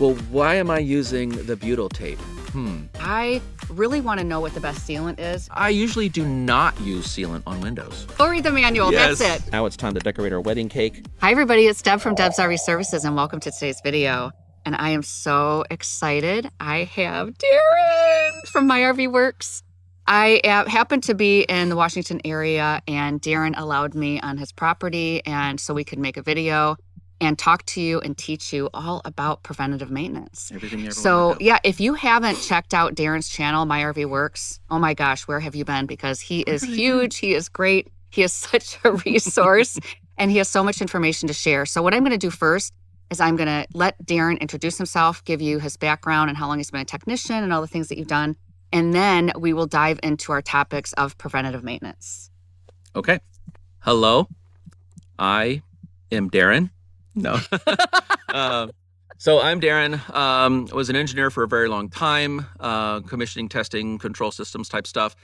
Well, why am I using the butyl tape? I really want to know what the best sealant is. I usually do not use sealant on windows. Go read the manual, That's it. Now it's time to decorate our wedding cake. Hi everybody, it's Deb from Deb's RV Services and welcome to today's video. And I am so excited. I have Darren from My RV Works. I happen to be in the Washington area and Darren allowed me on his property and so we could make a video and talk to you and teach you all about preventative maintenance. Everything you ever So wanted to know. yeah, if you haven't checked out Darren's channel, My RV Works, oh my gosh, where have you been? Because he is huge, he is great, he is such a resource, and he has so much information to share. So what I'm gonna do first is I'm gonna let Darren introduce himself, give you his background and how long he's been a technician and all the things that you've done. And then we will dive into our topics of preventative maintenance. Okay. Hello, I am Darren. No. So I'm Darren. I was an engineer for a very long time, commissioning, testing, control systems type stuff.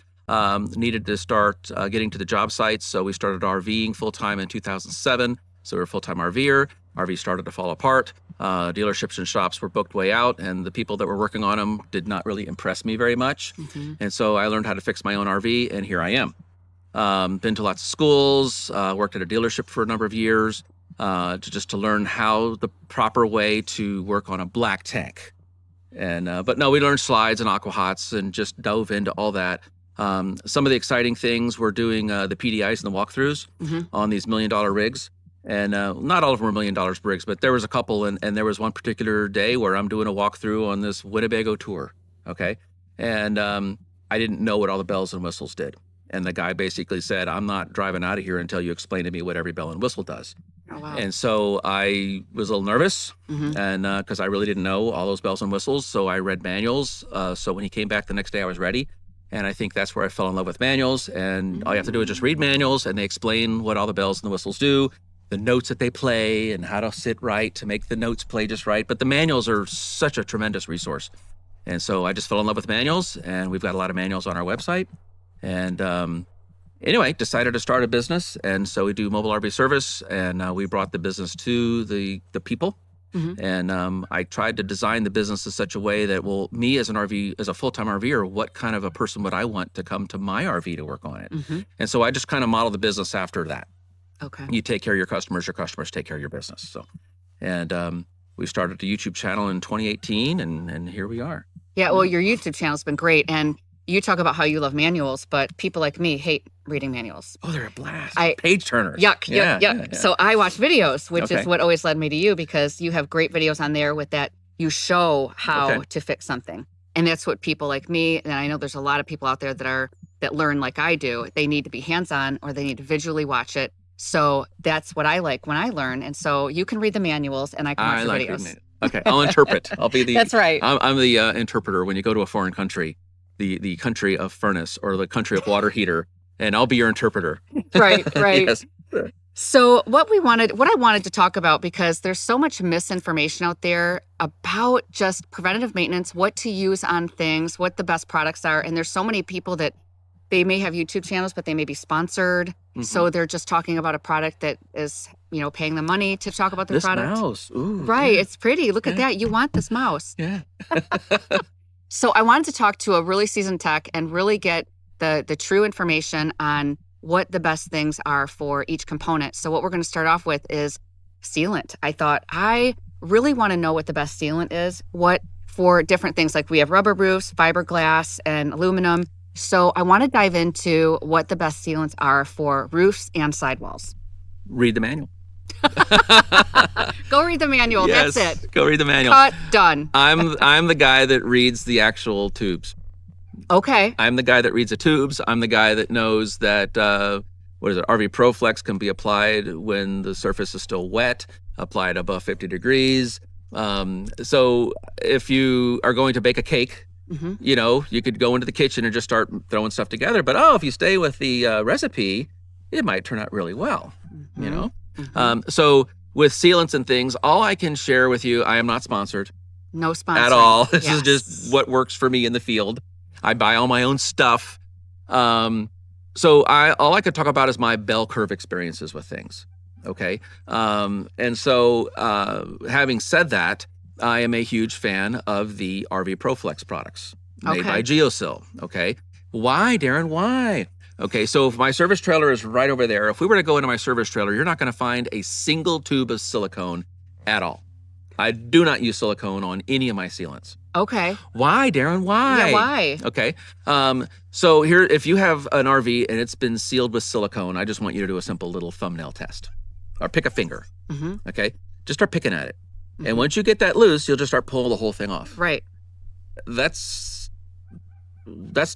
Needed to start getting to the job sites. So we started RVing full-time in 2007. So we were a full-time RVer. RV started to fall apart. Dealerships and shops were booked way out, and the people that were working on them did not really impress me very much. And so I learned how to fix my own RV, and here I am. Been to lots of schools, worked at a dealership for a number of years, to learn how the proper way to work on a black tank. And but no, we learned slides and aqua-hots and just dove into all that. Some of the exciting things we're doing the PDIs and the walkthroughs on these $1 million rigs. And not all of them were $1 million rigs, but there was a couple. And there was one particular day where I'm doing a walkthrough on this Winnebago tour. Okay. And I didn't know what all the bells and whistles did. And the guy basically said, I'm not driving out of here until you explain to me what every bell and whistle does. Oh, wow. And so I was a little nervous and because I really didn't know all those bells and whistles. So I read manuals. So when he came back the next day, I was ready. And I think that's where I fell in love with manuals. And all you have to do is just read manuals and they explain what all the bells and the whistles do, the notes that they play and how to sit right to make the notes play just right. But the manuals are such a tremendous resource. And so I just fell in love with manuals, and we've got a lot of manuals on our website. And anyway, decided to start a business. And so we do mobile RV service, and we brought the business to the people. And I tried to design the business in such a way that, well, me as a full-time RVer, what kind of a person would I want to come to my RV to work on it? And so I just kind of modeled the business after that. Okay. You take care of your customers take care of your business. So, and we started the YouTube channel in 2018, and here we are. Yeah, well, your YouTube channel's been great. And you talk about how you love manuals, but people like me hate reading manuals. Oh, they're a blast. Page turners. Yuck. Yeah. So I watch videos, which Okay. is what always led me to you because you have great videos on there with that. You show how to fix something. And that's what people like me, and I know there's a lot of people out there that learn like I do. They need to be hands-on or they need to visually watch it. So that's what I like when I learn. And so you can read the manuals and I can watch the videos. Reading it. Okay, I'll interpret. I'll be the. That's right. I'm the interpreter when you go to a foreign country, the country of furnace or the country of water heater, and I'll be your interpreter. Right. Yes. So what I wanted to talk about, because there's so much misinformation out there about just preventative maintenance, what to use on things, what the best products are. And there's so many people that they may have YouTube channels, but they may be sponsored. So they're just talking about a product that is, paying them money to talk about their This product. mouse. Ooh, Right. Yeah. It's pretty. Look at that. You want this mouse. Yeah. So I wanted to talk to a really seasoned tech and really get the true information on what the best things are for each component. So what we're going to start off with is sealant. I thought I really want to know what the best sealant is, what for different things. Like we have rubber roofs, fiberglass, and aluminum. So I want to dive into what the best sealants are for roofs and sidewalls. Read the manual. Go read the manual. Yes, That's it. Go read the manual. Cut. Done. I'm the guy that reads the actual tubes. Okay. I'm the guy that reads the tubes. I'm the guy that knows that RV Proflex can be applied when the surface is still wet, applied above 50 degrees. So if you are going to bake a cake, you could go into the kitchen and just start throwing stuff together. But if you stay with the recipe, it might turn out really well. So with sealants and things, all I can share with you, I am not sponsored. No sponsor at all. This is just what works for me in the field. I buy all my own stuff. So all I could talk about is my bell curve experiences with things. Okay. And so having said that, I am a huge fan of the RV Proflex products made Okay. by Geocel. Okay. Why, Darren? Why? Okay. So if my service trailer is right over there, if we were to go into my service trailer, you're not going to find a single tube of silicone at all. I do not use silicone on any of my sealants. Okay. Why, Darren? Why? Yeah, why? Okay. So here, if you have an RV and it's been sealed with silicone, I just want you to do a simple little thumbnail test or pick a finger. Mm-hmm. Okay. Just start picking at it. And once you get that loose, you'll just start pulling the whole thing off. Right. That's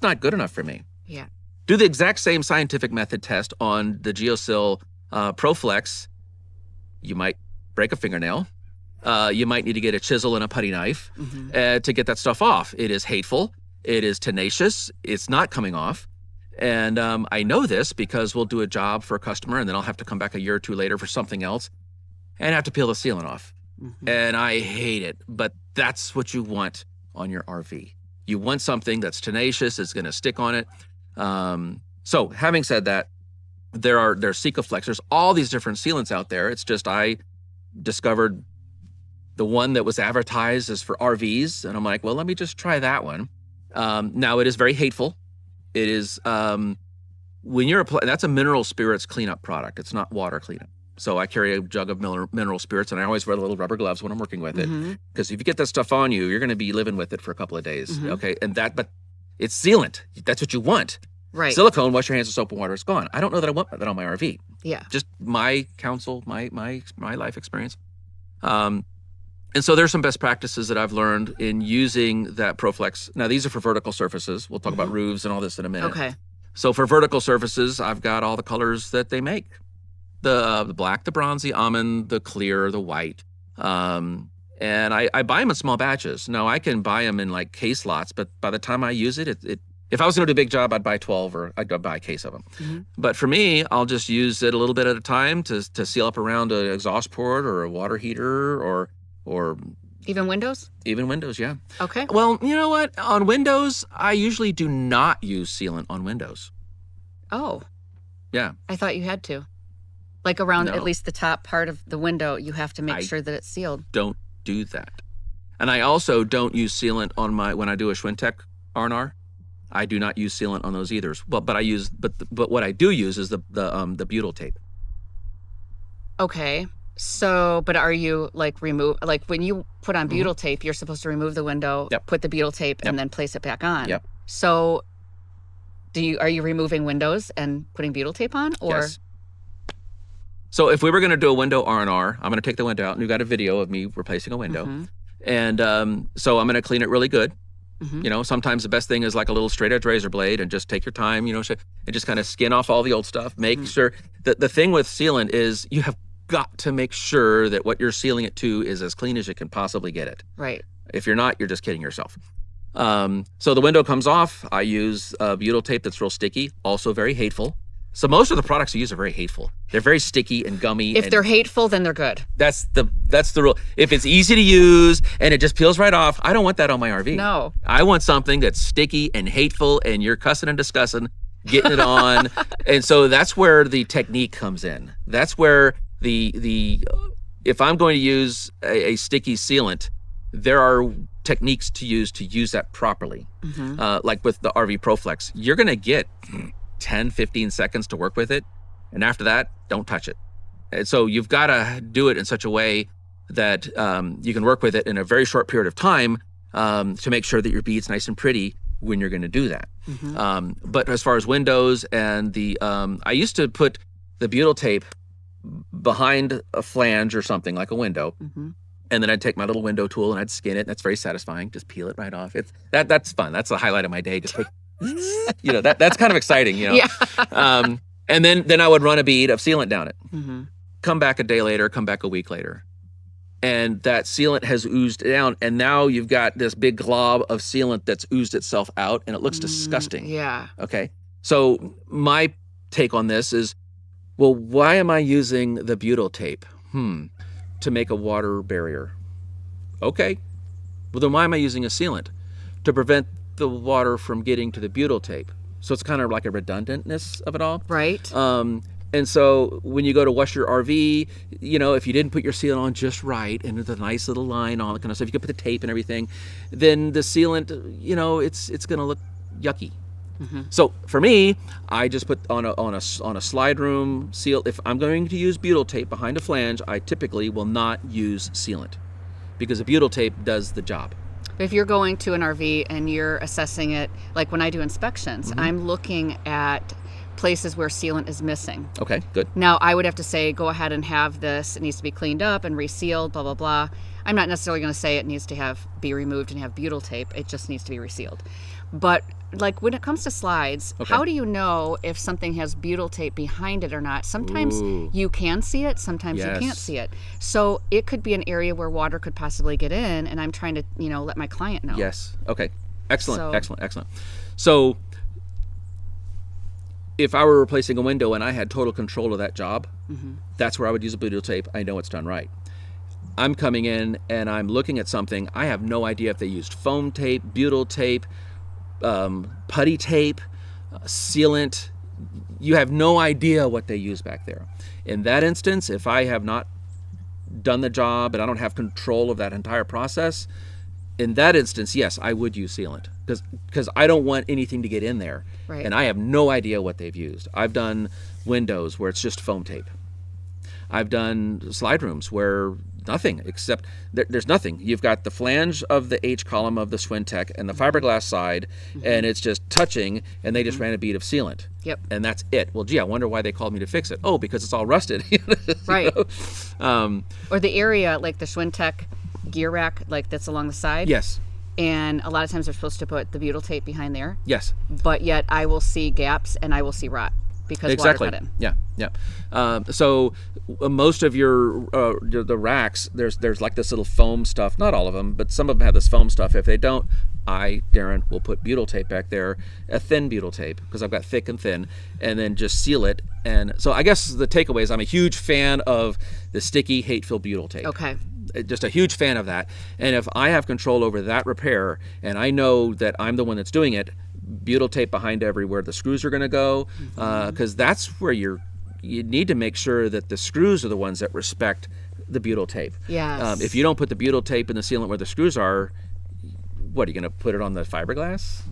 not good enough for me. Yeah. Do the exact same scientific method test on the Geocel Proflex. You might break a fingernail. You might need to get a chisel and a putty knife to get that stuff off. It is hateful. It is tenacious. It's not coming off. And I know this because we'll do a job for a customer and then I'll have to come back a year or two later for something else and have to peel the sealant off. And I hate it, but that's what you want on your RV. You want something that's tenacious, it's going to stick on it. So having said that, there's Sikaflex. There's all these different sealants out there. It's just I discovered the one that was advertised as for RVs, and I'm like, well, let me just try that one. Now it is very hateful. It is when you're that's a mineral spirits cleanup product. It's not water cleanup. So I carry a jug of mineral spirits, and I always wear the little rubber gloves when I'm working with it, because if you get that stuff on you, you're going to be living with it for a couple of days. Okay, but it's sealant. That's what you want. Right. Silicone, wash your hands with soap and water, it's gone. I don't know that I want that on my RV. Yeah. Just my counsel, my life experience. And so there's some best practices that I've learned in using that Proflex. Now these are for vertical surfaces. We'll talk about roofs and all this in a minute. Okay. So for vertical surfaces, I've got all the colors that they make. The black, the bronzy, almond, the clear, the white. And I buy them in small batches. Now I can buy them in like case lots, but by the time I use it, if I was going to do a big job, I'd buy 12 or I'd buy a case of them. But for me, I'll just use it a little bit at a time to seal up around an exhaust port or a water heater or even windows? Even windows, yeah. Okay. Well, you know what? On windows, I usually do not use sealant on windows. Oh. Yeah. I thought you had to. Like around No. at least the top part of the window, you have to make sure that it's sealed. Don't do that. And I also don't use sealant on when I do a Schwintek R&R. I do not use sealant on those either. Well, but what I do use is the butyl tape. Okay. So, but are you like when you put on butyl tape, you're supposed to remove the window, put the butyl tape, and then place it back on. Yep. So, are you removing windows and putting butyl tape on, or? Yes. So if we were going to do a window R&R, I'm going to take the window out, and we've got a video of me replacing a window. And so I'm going to clean it really good. You know, sometimes the best thing is like a little straight edge razor blade and just take your time, and just kind of skin off all the old stuff. Make sure that the thing with sealant is you have got to make sure that what you're sealing it to is as clean as you can possibly get it. Right. If you're not, you're just kidding yourself. So the window comes off. I use butyl tape that's real sticky, also very hateful. So most of the products I use are very hateful. They're very sticky and gummy. If they're hateful, then they're good. That's the rule. If it's easy to use and it just peels right off, I don't want that on my RV. No. I want something that's sticky and hateful and you're cussing and discussing, getting it on. And so that's where the technique comes in. That's where if I'm going to use a sticky sealant, there are techniques to use that properly. Like with the RV Proflex, you're going to get 10, 15 seconds to work with it. And after that, don't touch it. And so you've got to do it in such a way that you can work with it in a very short period of time to make sure that your bead's nice and pretty when you're going to do that. But as far as windows and I used to put the butyl tape behind a flange or something like a window. And then I'd take my little window tool and I'd skin it. That's very satisfying. Just peel it right off. That's fun. That's the highlight of my day. Just that's kind of exciting, Yeah. And then I would run a bead of sealant down it. Come back a day later, come back a week later. And that sealant has oozed down. And now you've got this big glob of sealant that's oozed itself out and it looks disgusting. Yeah. Okay. So my take on this is, well, why am I using the butyl tape? To make a water barrier. Okay. Well, then why am I using a sealant? To prevent the water from getting to the butyl tape. So it's kind of like a redundantness of it all. Right. And And so when you go to wash your RV, if you didn't put your sealant on just right and with a nice little line on it, kind of stuff, you could put the tape and everything, then the sealant, it's going to look yucky. So for me, I just put on a slide room seal. If I'm going to use butyl tape behind a flange, I typically will not use sealant because the butyl tape does the job. If you're going to an RV and you're assessing it, like when I do inspections, I'm looking at places where sealant is missing. Okay, good. Now, I would have to say, go ahead and have this. It needs to be cleaned up and resealed, blah, blah, blah. I'm not necessarily going to say it needs to be removed and have butyl tape. It just needs to be resealed. But like when it comes to slides, how do you know if something has butyl tape behind it or not? Sometimes you can see it, sometimes you can't see it. So it could be an area where water could possibly get in, and I'm trying to, let my client know. Yes. Okay. Excellent. So if I were replacing a window and I had total control of that job, that's where I would use a butyl tape. I know it's done right. I'm coming in and I'm looking at something. I have no idea if they used foam tape, butyl tape, putty tape, sealant. You have no idea what they use back there. In that instance, if I have not done the job and I don't have control of that entire process, in that instance, yes, I would use sealant because I don't want anything to get in there. Right. And I have no idea what they've used. I've done windows where it's just foam tape. I've done slide rooms where nothing except there's nothing. You've got the flange of the H column of the Swintech and the fiberglass side, and it's just touching, and they just ran a bead of sealant. Yep. And that's it. Well, gee, I wonder why they called me to fix it. Oh, because it's all rusted. Right. Or the area, like the Swintech gear rack, like that's along the side. Yes. And a lot of times they're supposed to put the butyl tape behind there. Yes. But yet I will see gaps and I will see rot because water got in. Yeah. So most of the racks, there's like this little foam stuff. Not all of them, but some of them have this foam stuff. If they don't, Darren, will put butyl tape back there, a thin butyl tape, because I've got thick and thin, and then just seal it. And so I guess the takeaway is I'm a huge fan of the sticky, hate-filled butyl tape. Okay. Just a huge fan of that. And if I have control over that repair, and I know that I'm the one that's doing it, butyl tape behind everywhere the screws are going to go, because that's where you need to make sure that the screws are the ones that respect the butyl tape. Yes. If you don't put the butyl tape in the sealant where the screws are, what, are you going to put it on the fiberglass?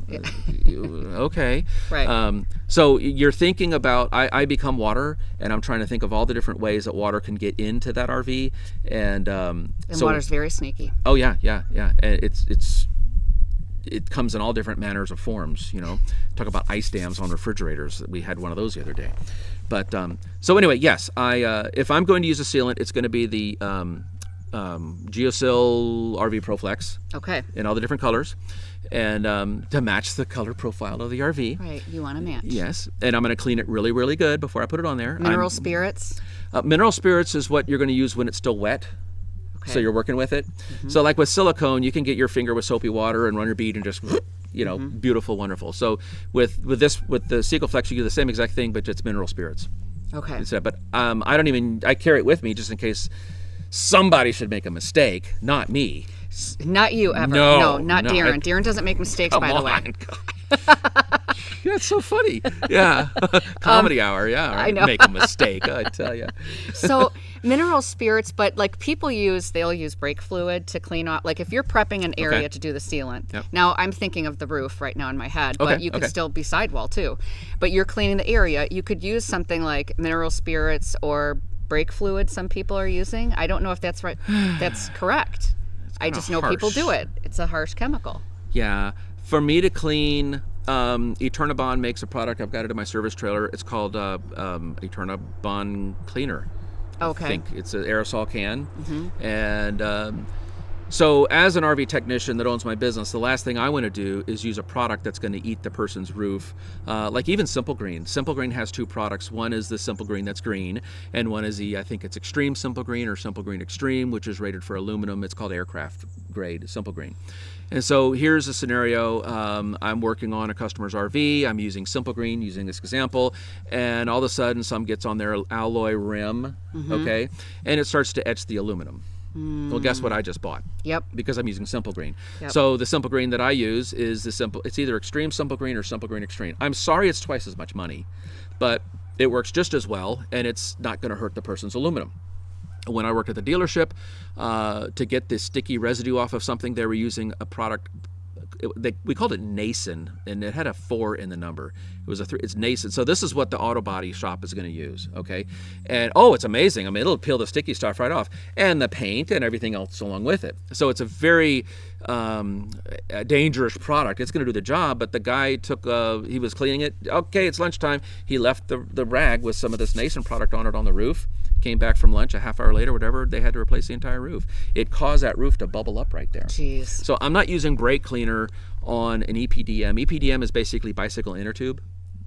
Okay. Right. So you're thinking about, I become water, and I'm trying to think of all the different ways that water can get into that RV. And so water's very sneaky. Oh, yeah. And it comes in all different manners of forms, Talk about ice dams on refrigerators. We had one of those the other day. But so anyway, yes, if I'm going to use a sealant, it's going to be the Geocel RV Proflex. Okay. In all the different colors, and to match the color profile of the RV. Right, you want to match. Yes, and I'm going to clean it really, really good before I put it on there. Mineral spirits? Mineral spirits is what you're going to use when it's still wet. Okay. So you're working with it. So like with silicone, you can get your finger with soapy water and run your bead and just, beautiful, wonderful. So with the Sealflex, you do the same exact thing, but it's mineral spirits. Okay. But I carry it with me just in case somebody should make a mistake, not me. Not you ever. No, not Darren. Darren doesn't make mistakes, by the way. That's so funny. Yeah. Comedy hour. Yeah. Right. I know. Make a mistake, I tell you. So mineral spirits, but like they'll use brake fluid to clean off. Like if you're prepping an area to do the sealant. Yep. Now I'm thinking of the roof right now in my head, but you could still be sidewall too. But you're cleaning the area. You could use something like mineral spirits or brake fluid some people are using. I don't know if that's right. That's correct. I just know people do it. It's a harsh chemical. Yeah. For me to clean, Eternabond makes a product. I've got it in my service trailer. It's called Eternabond Cleaner. Okay. I think it's an aerosol can. And so as an RV technician that owns my business, the last thing I want to do is use a product that's going to eat the person's roof. Like even Simple Green. Simple Green has two products. One is the Simple Green that's green, and one is I think it's Extreme Simple Green or Simple Green Extreme, which is rated for aluminum. It's called aircraft grade Simple Green. And so here's a scenario. I'm working on a customer's RV. I'm using Simple Green, using this example, and all of a sudden some gets on their alloy rim, okay, and it starts to etch the aluminum. Well, guess what I just bought? Yep. Because I'm using Simple Green. Yep. So the Simple Green that I use is it's either Extreme Simple Green or Simple Green Extreme. I'm sorry it's twice as much money, but it works just as well, and it's not going to hurt the person's aluminum. When I worked at the dealership, to get this sticky residue off of something, they were using a product. We called it Nason, and it had a 4 in the number. It was it's Nason. So this is what the auto body shop is going to use, okay? And it's amazing. I mean, it'll peel the sticky stuff right off, and the paint and everything else along with it. So it's a very dangerous product. It's going to do the job, but the guy he was cleaning it. Okay, it's lunchtime. He left the rag with some of this Nason product on it on the roof. Came back from lunch a half hour later, whatever, they had to replace the entire roof. It caused that roof to bubble up right there. Jeez. So I'm not using brake cleaner on an EPDM. EPDM is basically bicycle inner tube.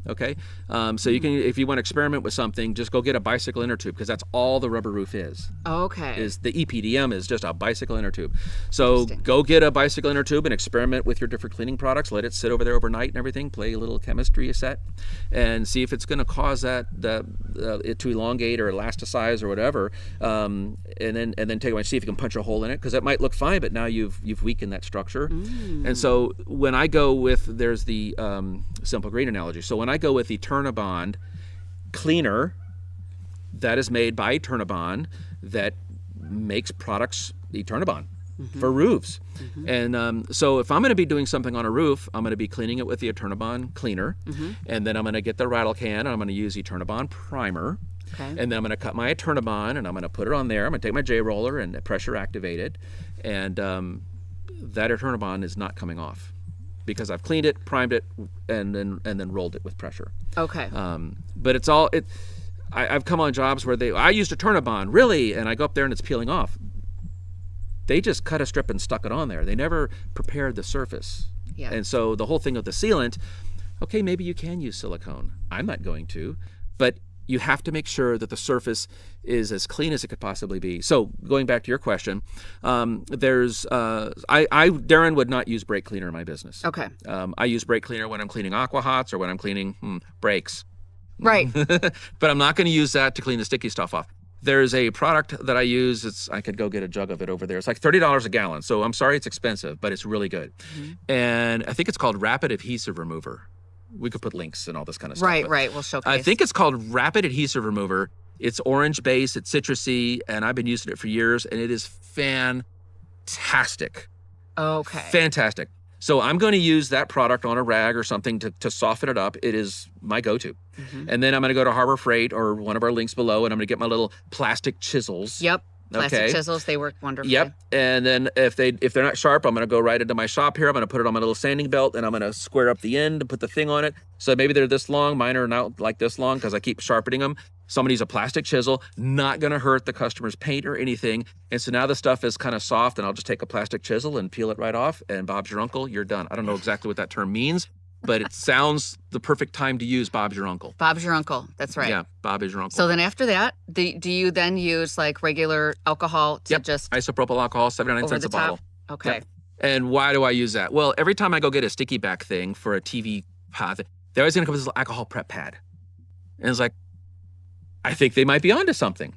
Okay, so you can, if you want to experiment with something, just go get a bicycle inner tube, because that's all the rubber roof is. Okay. Is the EPDM is just a bicycle inner tube. So go get a bicycle inner tube and experiment with your different cleaning products. Let it sit over there overnight and everything. Play a little chemistry set, and see if it's going to cause it to elongate or elasticize or whatever. And then take it and see if you can punch a hole in it, because it might look fine, but now you've weakened that structure. And so when I go with, there's the simple green analogy. So when I go with Eternabond cleaner that is made by Eternabond, that makes products Eternabond for roofs. And so if I'm going to be doing something on a roof, I'm going to be cleaning it with the Eternabond cleaner, and then I'm going to get the rattle can, and I'm going to use Eternabond primer. Okay. And then I'm going to cut my Eternabond, and I'm going to put it on there. I'm going to take my J-roller and pressure activate it, and that Eternabond is not coming off, because I've cleaned it, primed it, and then rolled it with pressure. Okay. But it's all I've come on jobs where I used a Eternabond, really, and I go up there and it's peeling off. They just cut a strip and stuck it on there. They never prepared the surface. Yeah. And so the whole thing of the sealant, okay, maybe you can use silicone. I'm not going to, but you have to make sure that the surface is as clean as it could possibly be. So going back to your question, Darren would not use brake cleaner in my business. Okay. I use brake cleaner when I'm cleaning aqua hots or when I'm cleaning brakes. Right. But I'm not going to use that to clean the sticky stuff off. There's a product that I use. I could go get a jug of it over there. It's like $30 a gallon. So I'm sorry it's expensive, but it's really good. And I think it's called Rapid Adhesive Remover. We could put links and all this kind of stuff. Right. We'll showcase. I think it's called Rapid Adhesive Remover. It's orange base, it's citrusy, and I've been using it for years, and it is fantastic. Okay. Fantastic. So I'm going to use that product on a rag or something to soften it up. It is my go-to. And then I'm going to go to Harbor Freight or one of our links below, and I'm going to get my little plastic chisels. Yep. Plastic chisels, they work wonderfully. Yep. And then if they're not sharp, I'm going to go right into my shop here. I'm going to put it on my little sanding belt, and I'm going to square up the end and put the thing on it. So maybe they're this long. Mine are not like this long because I keep sharpening them. Somebody's a plastic chisel, not going to hurt the customer's paint or anything. And so now the stuff is kind of soft, and I'll just take a plastic chisel and peel it right off, and Bob's your uncle, you're done. I don't know exactly what that term means, but it sounds the perfect time to use Bob's your uncle. Bob's your uncle, that's right. Yeah, Bob is your uncle. So then after that, do you then use like regular alcohol to just... Isopropyl alcohol, 79 cents a bottle. Okay. Yep. And why do I use that? Well, every time I go get a sticky back thing for a TV pod, they're always going to come with this little alcohol prep pad. And it's like, I think they might be onto something.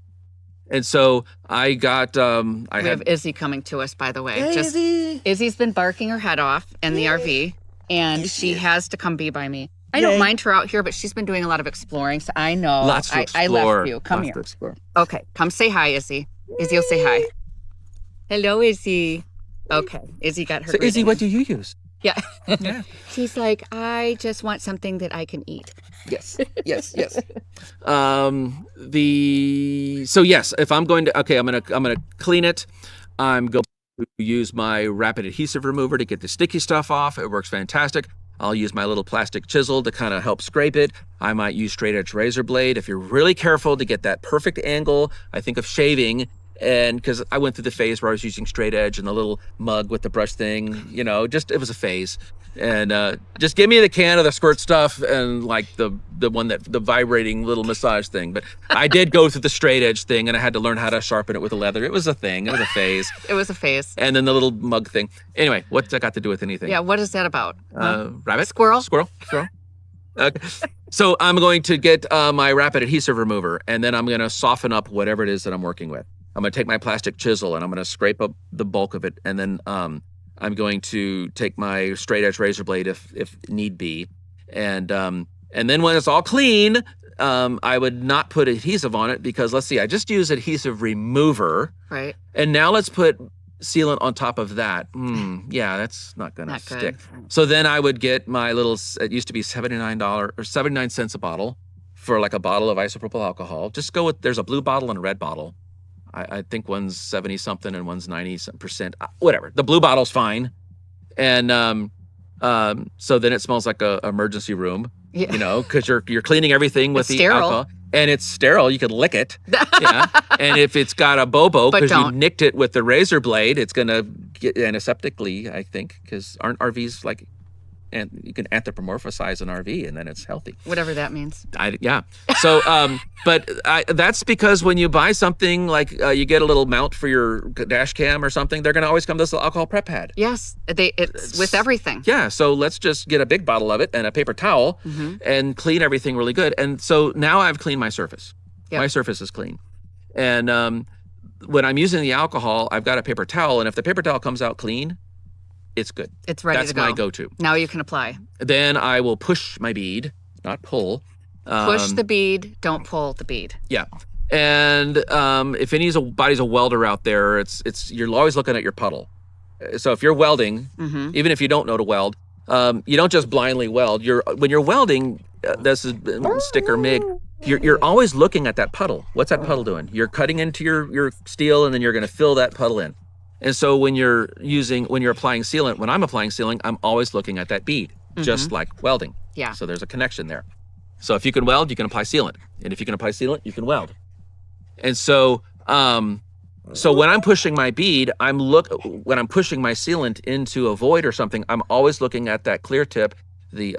And so I got, we have Izzy coming to us, by the way. Hey, Izzy. Izzy's been barking her head off in the RV, and she has to come be by me. I don't mind her out here, but she's been doing a lot of exploring, so I know. Lots to explore. I left you. Come here. To explore. Okay, come say hi, Izzy. Izzy will say hi. Hello, Izzy. Okay, Izzy got her. So, Izzy, what do you use? Yeah. She's like, I just want something that I can eat. Yes. So yes, if I'm going to, I'm gonna clean it. I'm going to use my Rapid Adhesive Remover to get the sticky stuff off. It works fantastic. I'll use my little plastic chisel to kind of help scrape it. I might use straight edge razor blade. If you're really careful to get that perfect angle, I think of shaving. And because I went through the phase where I was using straight edge and the little mug with the brush thing, it was a phase. And just give me the can of the squirt stuff and like the vibrating little massage thing. But I did go through the straight edge thing, and I had to learn how to sharpen it with a leather. It was a thing. It was a phase. It was a phase. And then the little mug thing. Anyway, what's that got to do with anything? Yeah, what is that about? Rabbit? Squirrel. Okay. So I'm going to get my Rapid Adhesive Remover, and then I'm going to soften up whatever it is that I'm working with. I'm going to take my plastic chisel, and I'm going to scrape up the bulk of it, and then I'm going to take my straight edge razor blade if need be, and And then when it's all clean, I would not put adhesive on it because, let's see, I just used adhesive remover. Right. And now let's put sealant on top of that. Yeah, that's not going to stick. So then I would get my little, it used to be $79 or 79 cents a bottle for like a bottle of isopropyl alcohol. Just go with, there's a blue bottle and a red bottle. I think one's 70 something and one's 90%, whatever. The blue bottle's fine. And so then it smells like a emergency room, you know, because you're cleaning everything with the alcohol. And it's sterile. You can lick it. Yeah. And if it's got a bobo because you nicked it with the razor blade, it's going to get antiseptically, I think, because aren't RVs like, and you can anthropomorphize an RV and then it's healthy. Whatever that means. Yeah. So, but that's because when you buy something like you get a little mount for your dash cam or something, they're going to always come to this little alcohol prep pad. Yes. It's with everything. Yeah. So let's just get a big bottle of it and a paper towel and clean everything really good. And so now I've cleaned my surface. Yep. My surface is clean. And when I'm using the alcohol, I've got a paper towel. And if the paper towel comes out clean, it's good. It's ready to go. That's my go-to. Now you can apply. Then I will push my bead, not pull. Push the bead, don't pull the bead. Yeah. And if anybody's a welder out there, you're always looking at your puddle. So if you're welding, even if you don't know to weld, you don't just blindly weld. When you're welding, this is stick or MIG, you're always looking at that puddle. What's that puddle doing? You're cutting into your steel and then you're going to fill that puddle in. And so when you're applying sealant, when I'm applying sealant, I'm always looking at that bead, just like welding. Yeah. So there's a connection there. So if you can weld, you can apply sealant. And if you can apply sealant, you can weld. And so when I'm pushing my bead, when I'm pushing my sealant into a void or something, I'm always looking at that clear tip. The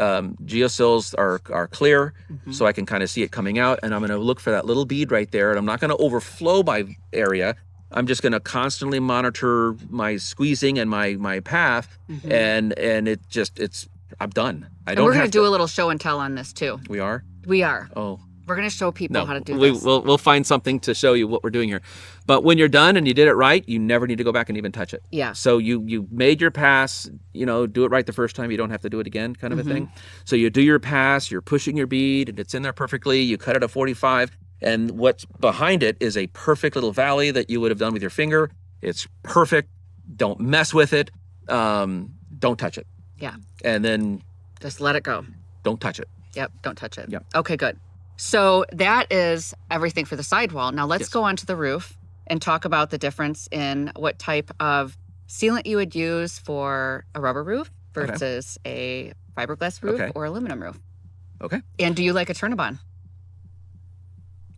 geocels are clear, so I can kind of see it coming out. And I'm going to look for that little bead right there. And I'm not going to overflow my area. I'm just going to constantly monitor my squeezing and my path, and I'm done. We're going to do a little show and tell on this too. We are? We are. Oh. We're going to show people how to do this. We'll find something to show you what we're doing here. But when you're done and you did it right, you never need to go back and even touch it. Yeah. So you made your pass, do it right the first time. You don't have to do it again, kind of a thing. So you do your pass, you're pushing your bead, and it's in there perfectly. You cut it at 45. And what's behind it is a perfect little valley that you would have done with your finger. It's perfect. Don't mess with it. Don't touch it. Yeah. And then just let it go. Don't touch it. Yep. Don't touch it. Yep. Okay, good. So that is everything for the sidewall. Now let's go onto the roof and talk about the difference in what type of sealant you would use for a rubber roof versus a fiberglass roof or aluminum roof. Okay. And do you like Eternabond?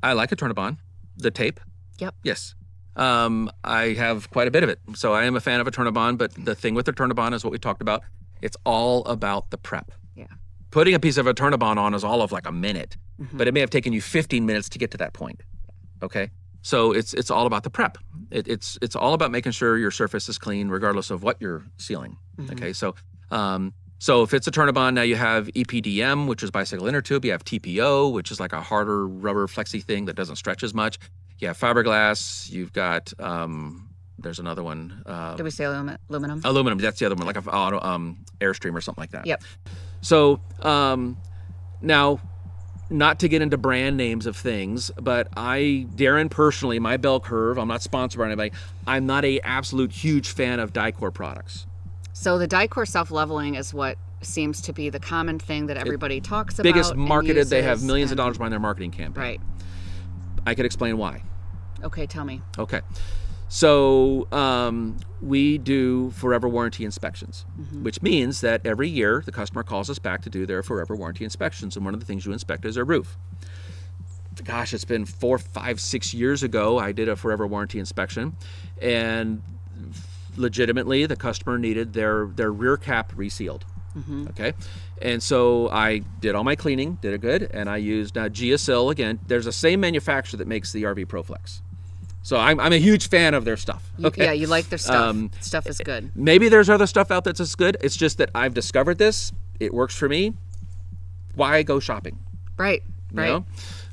I like Eternabond, the tape. Yep. Yes. I have quite a bit of it. So I am a fan of Eternabond, but the thing with Eternabond is what we talked about. It's all about the prep. Yeah. Putting a piece of Eternabond on is all of like a minute, but it may have taken you 15 minutes to get to that point. Okay. So it's all about the prep. It's all about making sure your surface is clean regardless of what you're sealing. Okay. So if it's Eternabond, now you have EPDM, which is bicycle inner tube. You have TPO, which is like a harder rubber flexy thing that doesn't stretch as much. You have fiberglass. You've got, there's another one. Did we say aluminum? Aluminum, that's the other one, like a Airstream or something like that. Yep. So now, not to get into brand names of things, but Darren personally, my bell curve, I'm not sponsored by anybody, I'm not a absolute huge fan of Dicor products. So the Dicor self-leveling is what seems to be the common thing that everybody talks about. Biggest marketed, they have millions of dollars behind their marketing campaign. Right. I could explain why. Okay, tell me. Okay. So we do forever warranty inspections, which means that every year the customer calls us back to do their forever warranty inspections. And one of the things you inspect is their roof. Gosh, it's been 4, 5, 6 years ago I did a forever warranty inspection, and legitimately the customer needed their rear cap resealed. Okay. And so I did all my cleaning, did it good, and I used Geocel again. There's the same manufacturer that makes the RV Proflex. So I'm a huge fan of their stuff. Okay. Yeah, you like their stuff. Stuff is good. Maybe there's other stuff out that's as good. It's just that I've discovered this. It works for me. Why go shopping? Right. You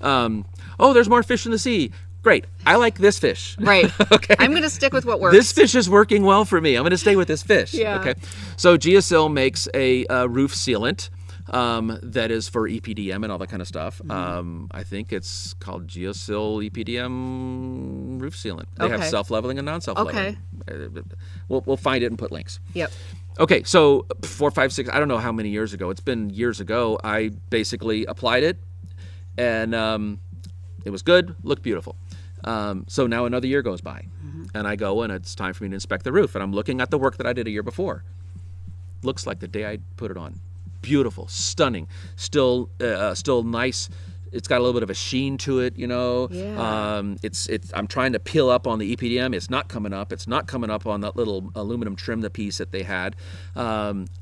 know? There's more fish in the sea. Great. I like this fish. Right. Okay. I'm going to stick with what works. This fish is working well for me. I'm going to stay with this fish. Yeah. Okay. So Geocel makes a roof sealant. that is for EPDM and all that kind of stuff. I think it's called Geocel EPDM roof sealant. They have self-leveling and non-self-leveling. We'll find it and put links. Yep. Okay, so 4, 5, 6, I don't know how many years ago. It's been years ago. I basically applied it, and it was good, looked beautiful. So now another year goes by, and I go, and it's time for me to inspect the roof, and I'm looking at the work that I did a year before. Looks like the day I put it on. Beautiful, stunning, still nice. It's got a little bit of a sheen to it, you know. Yeah. I'm trying to peel up on the EPDM. It's not coming up. It's not coming up on that little aluminum trim, the piece that they had.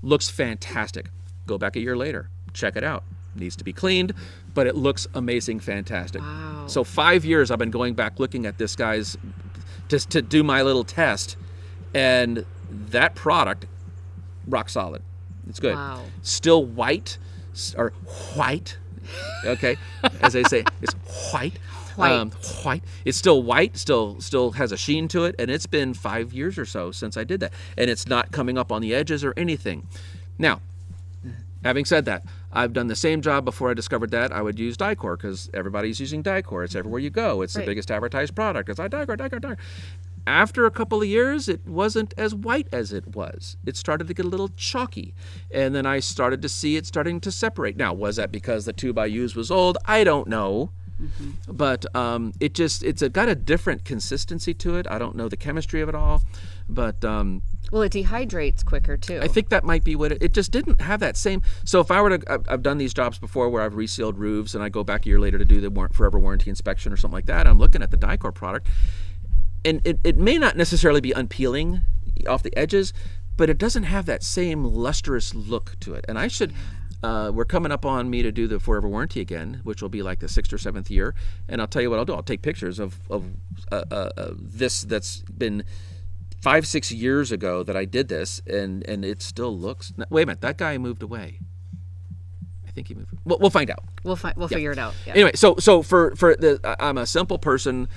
Looks fantastic. Go back a year later, check it out. Needs to be cleaned, but it looks amazing, fantastic. Wow. So 5 years I've been going back looking at this guy's just to do my little test, and that product, rock solid. It's good. Wow. Still white, or white. Okay, as they say, it's white. White. It's still white. Still has a sheen to it, and it's been 5 years or so since I did that, and it's not coming up on the edges or anything. Now, having said that, I've done the same job before I discovered that. I would use Dicor because everybody's using Dicor. It's everywhere you go. It's the biggest advertised product. It's like Dicor. After a couple of years, it wasn't as white as it was. It started to get a little chalky. And then I started to see it starting to separate. Now, was that because the tube I used was old? I don't know. But it's got a different consistency to it. I don't know the chemistry of it all. But well, it dehydrates quicker too. I think that might be what it just didn't have that same. So if I were to, I've done these jobs before where I've resealed roofs and I go back a year later to do the forever warranty inspection or something like that. I'm looking at the Dicor product. And it may not necessarily be unpeeling off the edges, but it doesn't have that same lustrous look to it. And I should, we're coming up on me to do the forever warranty again, which will be like the 6th or 7th year. And I'll tell you what I'll do. I'll take pictures of this that's been 5, 6 years ago that I did this, and it still looks. Wait a minute, that guy moved away. I think he moved. We'll find out. We'll figure it out. Yeah. Anyway, so I'm a simple person.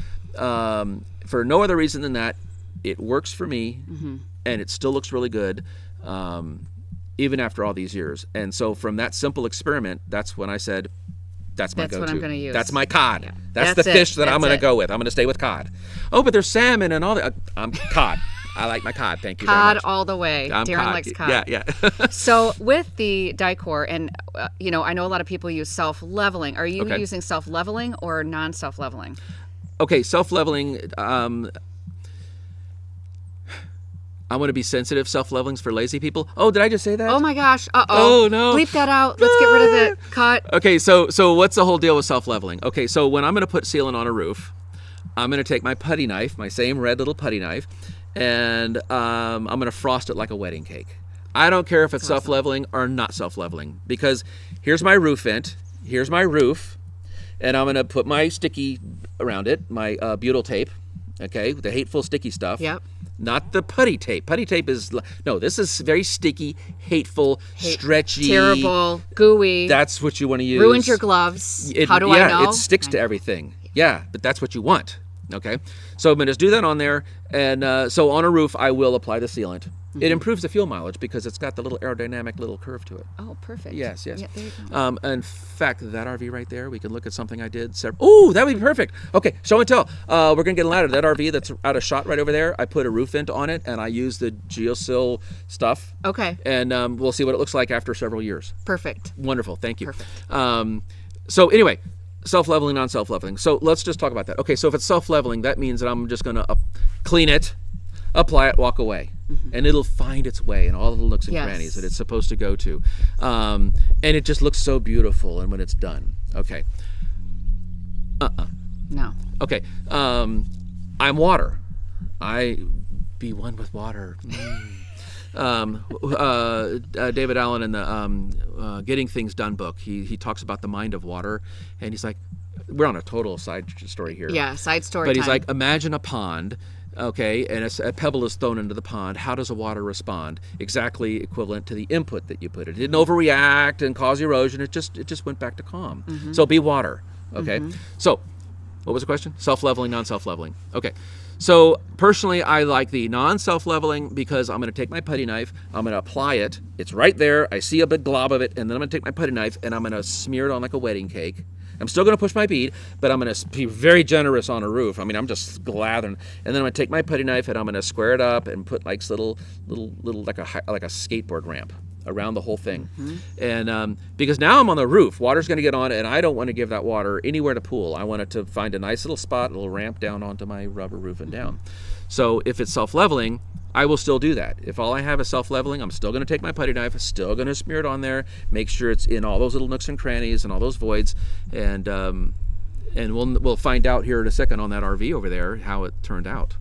For no other reason than that, it works for me, and it still looks really good, even after all these years. And so from that simple experiment, that's when I said, that's my go-to. That's what I'm going to use. That's my cod. Yeah. That's the fish that I'm going to go with. I'm going to stay with cod. Oh, but there's salmon and all that. I'm cod. I like my cod. Thank you very much. Cod all the way. Darren likes cod. Yeah. So with the Dicor, and I know a lot of people use self-leveling. Are you using self-leveling or non-self-leveling? Okay, self-leveling, I want to be sensitive. Self-leveling's for lazy people. Oh, did I just say that? Oh my gosh. Uh-oh. Oh no. Bleep that out. Let's get rid of it. Cut. Okay, so what's the whole deal with self-leveling? Okay, so when I'm going to put sealant on a roof, I'm going to take my putty knife, my same red little putty knife, and I'm going to frost it like a wedding cake. I don't care if it's self-leveling or not self-leveling, because here's my roof vent, here's my roof, and I'm going to put my sticky around it, my butyl tape, okay, the hateful sticky stuff. Yep. Not the putty tape. Putty tape is, no, this is very sticky, hateful, stretchy. Terrible, gooey. That's what you want to use. Ruins your gloves. How do I know? Yeah, it sticks to everything. Yeah, but that's what you want, okay? So I'm going to just do that on there, and so on a roof, I will apply the sealant. It improves the fuel mileage because it's got the little aerodynamic little curve to it. Oh, perfect. Yes. Yeah, there you go. In fact, that RV right there, we can look at something I did. Oh, that would be perfect. Okay, show and tell. We're going to get a ladder. That RV that's out of shot right over there, I put a roof vent on it, and I use the Geocel stuff. Okay. And we'll see what it looks like after several years. Perfect. Wonderful. Thank you. Perfect. So anyway, self-leveling, non-self-leveling. So let's just talk about that. Okay, so if it's self-leveling, that means that I'm just going to clean it, apply it, walk away. And it'll find its way in all the nooks and crannies that it's supposed to go to. And it just looks so beautiful and when it's done. Okay. No. Okay. I'm water. I be one with water. David Allen in the Getting Things Done book, he talks about the mind of water, and he's like, we're on a total side story here. Yeah, side story But time. he's like, imagine a pond. Okay, and a pebble is thrown into the pond. How does the water respond? Exactly equivalent to the input that you put. It didn't overreact and cause erosion. It just went back to calm. So be water. Okay. So, what was the question? Self-leveling, non-self-leveling. Okay. So personally, I like the non-self-leveling because I'm going to take my putty knife, I'm going to apply it. It's right there. I see a big glob of it, and then I'm going to take my putty knife and I'm going to smear it on like a wedding cake. I'm still going to push my bead, but I'm going to be very generous on a roof. I mean, I'm just glathering, and then I'm going to take my putty knife and I'm going to square it up and put like little like a skateboard ramp around the whole thing. And because now I'm on the roof, water's going to get on it, and I don't want to give that water anywhere to pool. I want it to find a nice little spot, a little ramp down onto my rubber roof and down. So if it's self-leveling, I will still do that. If all I have is self-leveling, I'm still going to take my putty knife, still going to smear it on there, make sure it's in all those little nooks and crannies and all those voids, and we'll find out here in a second on that RV over there how it turned out.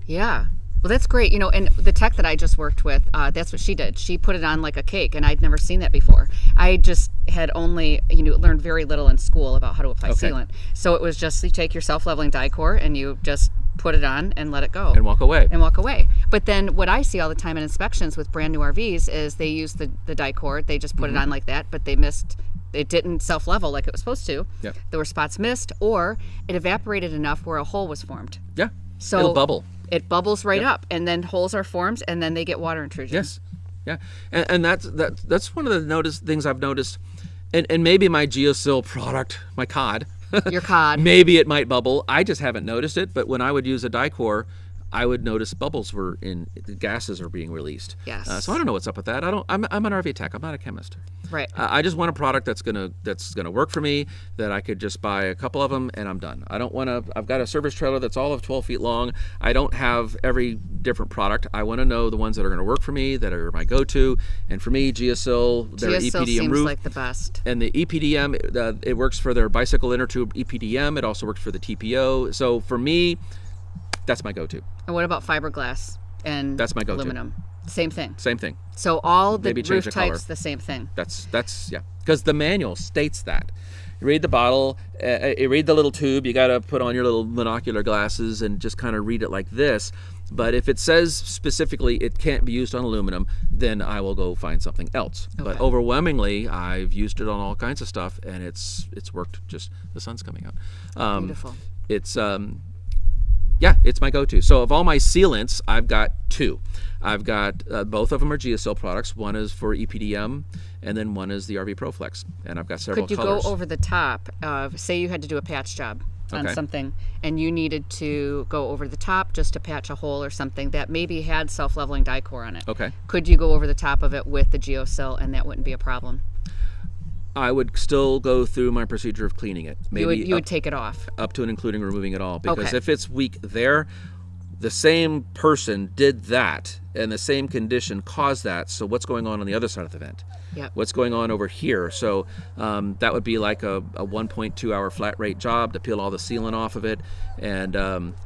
Yeah. Well, that's great. You know, and the tech that I just worked with, that's what she did. She put it on like a cake, and I'd never seen that before. I just had only, learned very little in school about how to apply sealant. So it was just you take your self-leveling die core and you just put it on and let it go. And walk away. But then what I see all the time in inspections with brand new RVs is they use the die core, they just put it on like that, but it didn't self-level like it was supposed to. Yep. There were spots missed, or it evaporated enough where a hole was formed. Yeah. So it'll bubble. It bubbles right up, and then holes are formed, and then they get water intrusion. Yes, yeah, and that's one of the things I've noticed, and maybe my Geocel product, my cod, your cod, maybe it might bubble. I just haven't noticed it, but when I would use a die core, I would notice bubbles the gases are being released. Yes. So I don't know what's up with that. I'm an RV tech. I'm not a chemist. Right. I just want a product that's gonna work for me, that I could just buy a couple of them and I'm done. I don't want to. I've got a service trailer that's all of 12 feet long. I don't have every different product. I want to know the ones that are going to work for me, that are my go-to. And for me, Geocel, their EPDM seems roof, like the best. And the EPDM, it works for their bicycle inner tube EPDM. It also works for the TPO. So for me, that's my go-to. And what about fiberglass and that's my go-to. aluminum? Same thing. Same thing. So all the Maybe change roof the color. types, the same thing. That's yeah. Because the manual states that. You read the bottle, you read the little tube. You got to put on your little monocular glasses and just kind of read it like this. But if it says specifically it can't be used on aluminum, then I will go find something else. Okay. But overwhelmingly, I've used it on all kinds of stuff, and it's worked. Just the sun's coming out. Beautiful. It's yeah, it's my go-to. So of all my sealants, I've got two. I've got both of them are Geocel products. One is for EPDM, and then one is the RV Proflex. And I've got several colors. Could you go over the top of, say you had to do a patch job on something, and you needed to go over the top just to patch a hole or something that maybe had self-leveling die core on it. Okay. Could you go over the top of it with the Geocel, and that wouldn't be a problem? I would still go through my procedure of cleaning it. Maybe you would take it off. Up to and including removing it all. Because Okay. if it's weak there, the same person did that, and the same condition caused that. So what's going on the other side of the vent? Yep. What's going on over here? So that would be like a 1.2 hour flat rate job to peel all the sealant off of it and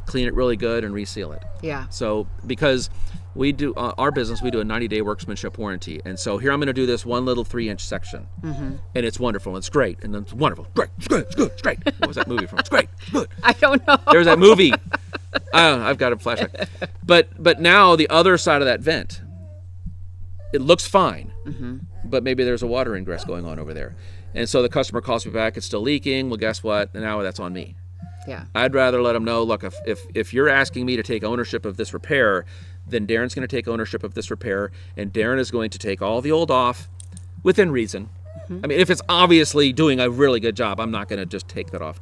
clean it really good and reseal it. Yeah. So because we do our business, we do a 90-day workmanship warranty, and so here I'm going to do this one little 3-inch section, and it's wonderful, it's great, and it's wonderful, great, it's good, it's good, it's great. What was that movie from? It's great, it's good. I don't know. There's that movie. I've got a flashback. But now the other side of that vent, it looks fine, but maybe there's a water ingress going on over there, and so the customer calls me back. It's still leaking. Well, guess what? Now that's on me. Yeah. I'd rather let them know. Look, if you're asking me to take ownership of this repair, then Darren's going to take ownership of this repair, and Darren is going to take all the old off within reason. I mean, if it's obviously doing a really good job, I'm not going to just take that off.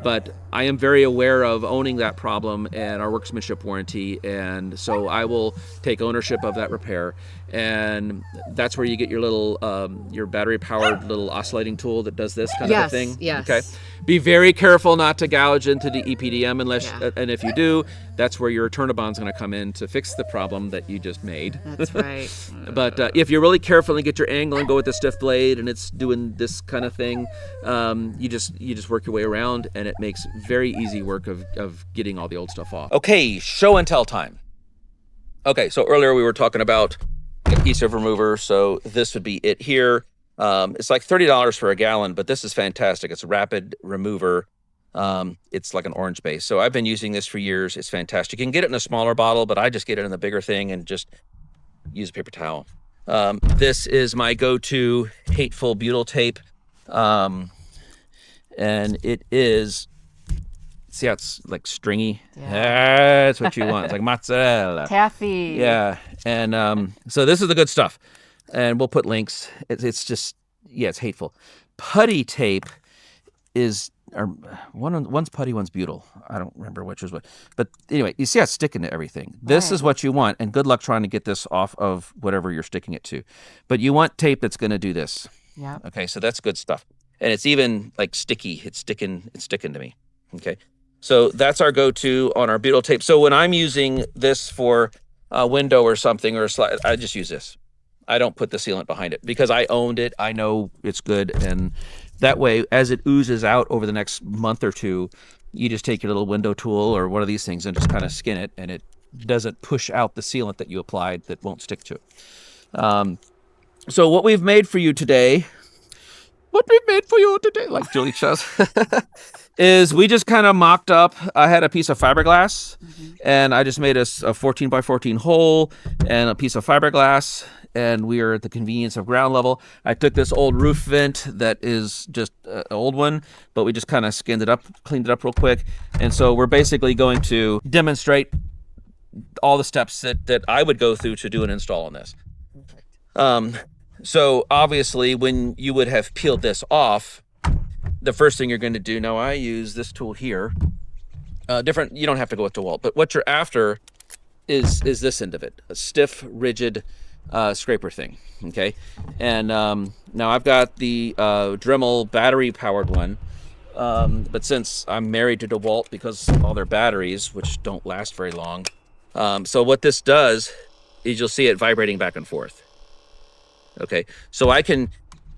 But I am very aware of owning that problem and our workmanship warranty, and so I will take ownership of that repair. And that's where you get your little, your battery-powered little oscillating tool that does this kind of a thing. Yes. Okay. Be very careful not to gouge into the EPDM unless, and if you do, that's where your Eternabond's going to come in to fix the problem that you just made. That's right. But if you're really careful and get your angle and go with the stiff blade and it's doing this kind of thing, you just work your way around, and it makes very easy work of getting all the old stuff off. Okay, show and tell time. Okay, so earlier we were talking about adhesive remover, so this would be it here. It's like $30 for a gallon, but this is fantastic. It's a rapid remover. It's like an orange base. So I've been using this for years. It's fantastic. You can get it in a smaller bottle, but I just get it in the bigger thing and just use a paper towel. This is my go-to hateful butyl tape. And it is See how it's like stringy? Yeah. That's what you want. It's like mozzarella. Taffy. Yeah. And so this is the good stuff. And we'll put links. It's just, yeah, it's hateful. Putty tape is, one's putty, one's butyl. I don't remember which is what. But anyway, you see how it's sticking to everything. This is what you want. And good luck trying to get this off of whatever you're sticking it to. But you want tape that's going to do this. Yeah. Okay, so that's good stuff. And it's even like sticky. It's sticking to me. Okay. So that's our go-to on our butyl tape. So when I'm using this for a window or something or a slide, I just use this. I don't put the sealant behind it because I owned it. I know it's good. And that way, as it oozes out over the next month or two, you just take your little window tool or one of these things and just kind of skin it, and it doesn't push out the sealant that you applied that won't stick to it. So what we've made for you today, like Julie says, is we just kind of mocked up. I had a piece of fiberglass, and I just made a 14 by 14 hole and a piece of fiberglass, and we are at the convenience of ground level. I took this old roof vent that is just an old one, but we just kind of skinned it up, cleaned it up real quick. And so we're basically going to demonstrate all the steps that I would go through to do an install on this. So obviously when you would have peeled this off, the first thing you're going to do, now I use this tool here, you don't have to go with DeWalt, but what you're after is this end of it, a stiff, rigid scraper thing, okay? And now I've got the Dremel battery powered one, but since I'm married to DeWalt because of all their batteries, which don't last very long, so what this does is you'll see it vibrating back and forth. Okay, so I can,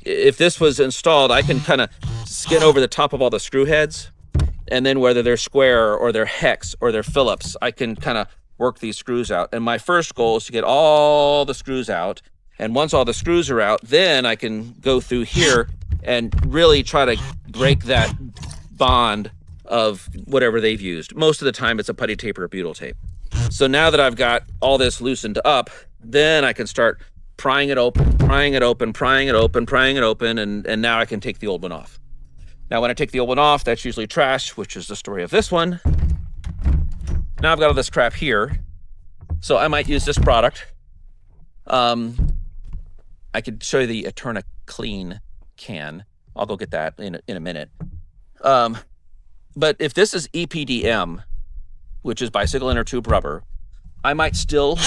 if this was installed, I can kind of skin over the top of all the screw heads, and then whether they're square or they're hex or they're Phillips, I can kind of work these screws out. And my first goal is to get all the screws out. And once all the screws are out, then I can go through here and really try to break that bond of whatever they've used. Most of the time it's a putty tape or a butyl tape. So now that I've got all this loosened up, then I can start prying it open, and now I can take the old one off. Now when I take the old one off, that's usually trash, which is the story of this one. Now I've got all this crap here, so I might use this product. I could show you the Eterna Clean can. I'll go get that in a minute. But if this is EPDM, which is bicycle inner tube rubber, I might still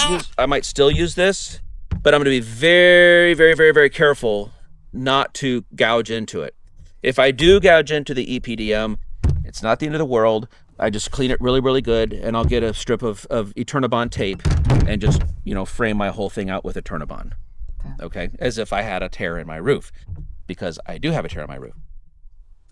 use this, but I'm going to be very, very, very, very careful not to gouge into it. If I do gouge into the EPDM, it's not the end of the world. I just clean it really, really good, and I'll get a strip of Eternabond tape and just, frame my whole thing out with Eternabond. Okay, as if I had a tear in my roof, because I do have a tear in my roof.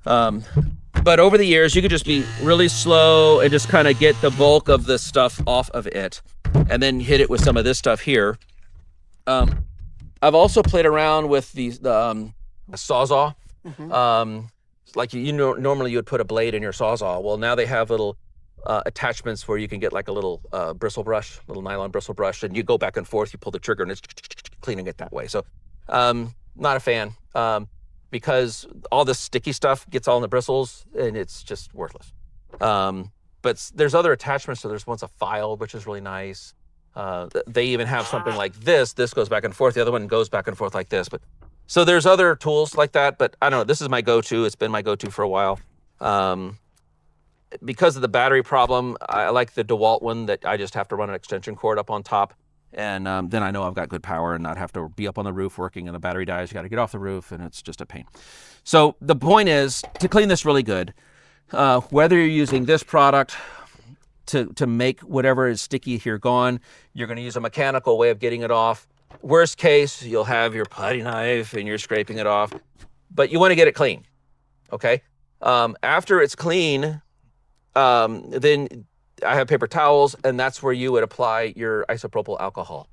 But over the years, you could just be really slow and just kind of get the bulk of the stuff off of it, and then hit it with some of this stuff here. I've also played around with the Sawzall. Like normally you would put a blade in your Sawzall. Well, now they have little attachments where you can get like a little bristle brush, little nylon bristle brush, and you go back and forth, you pull the trigger, and it's cleaning it that way. So not a fan, because all this sticky stuff gets all in the bristles, and it's just worthless. But there's other attachments. So there's one's a file, which is really nice. They even have something like this. This goes back and forth. The other one goes back and forth like this. But so there's other tools like that, but I don't know. This is my go-to. It's been my go-to for a while. Because of the battery problem, I like the DeWalt one that I just have to run an extension cord up on top. And then I know I've got good power and not have to be up on the roof working and the battery dies. You got to get off the roof, and it's just a pain. So the point is to clean this really good, whether you're using this product to make whatever is sticky here gone, you're going to use a mechanical way of getting it off. Worst case, you'll have your putty knife and you're scraping it off, but you want to get it clean, okay? After it's clean, then I have paper towels, and that's where you would apply your isopropyl alcohol,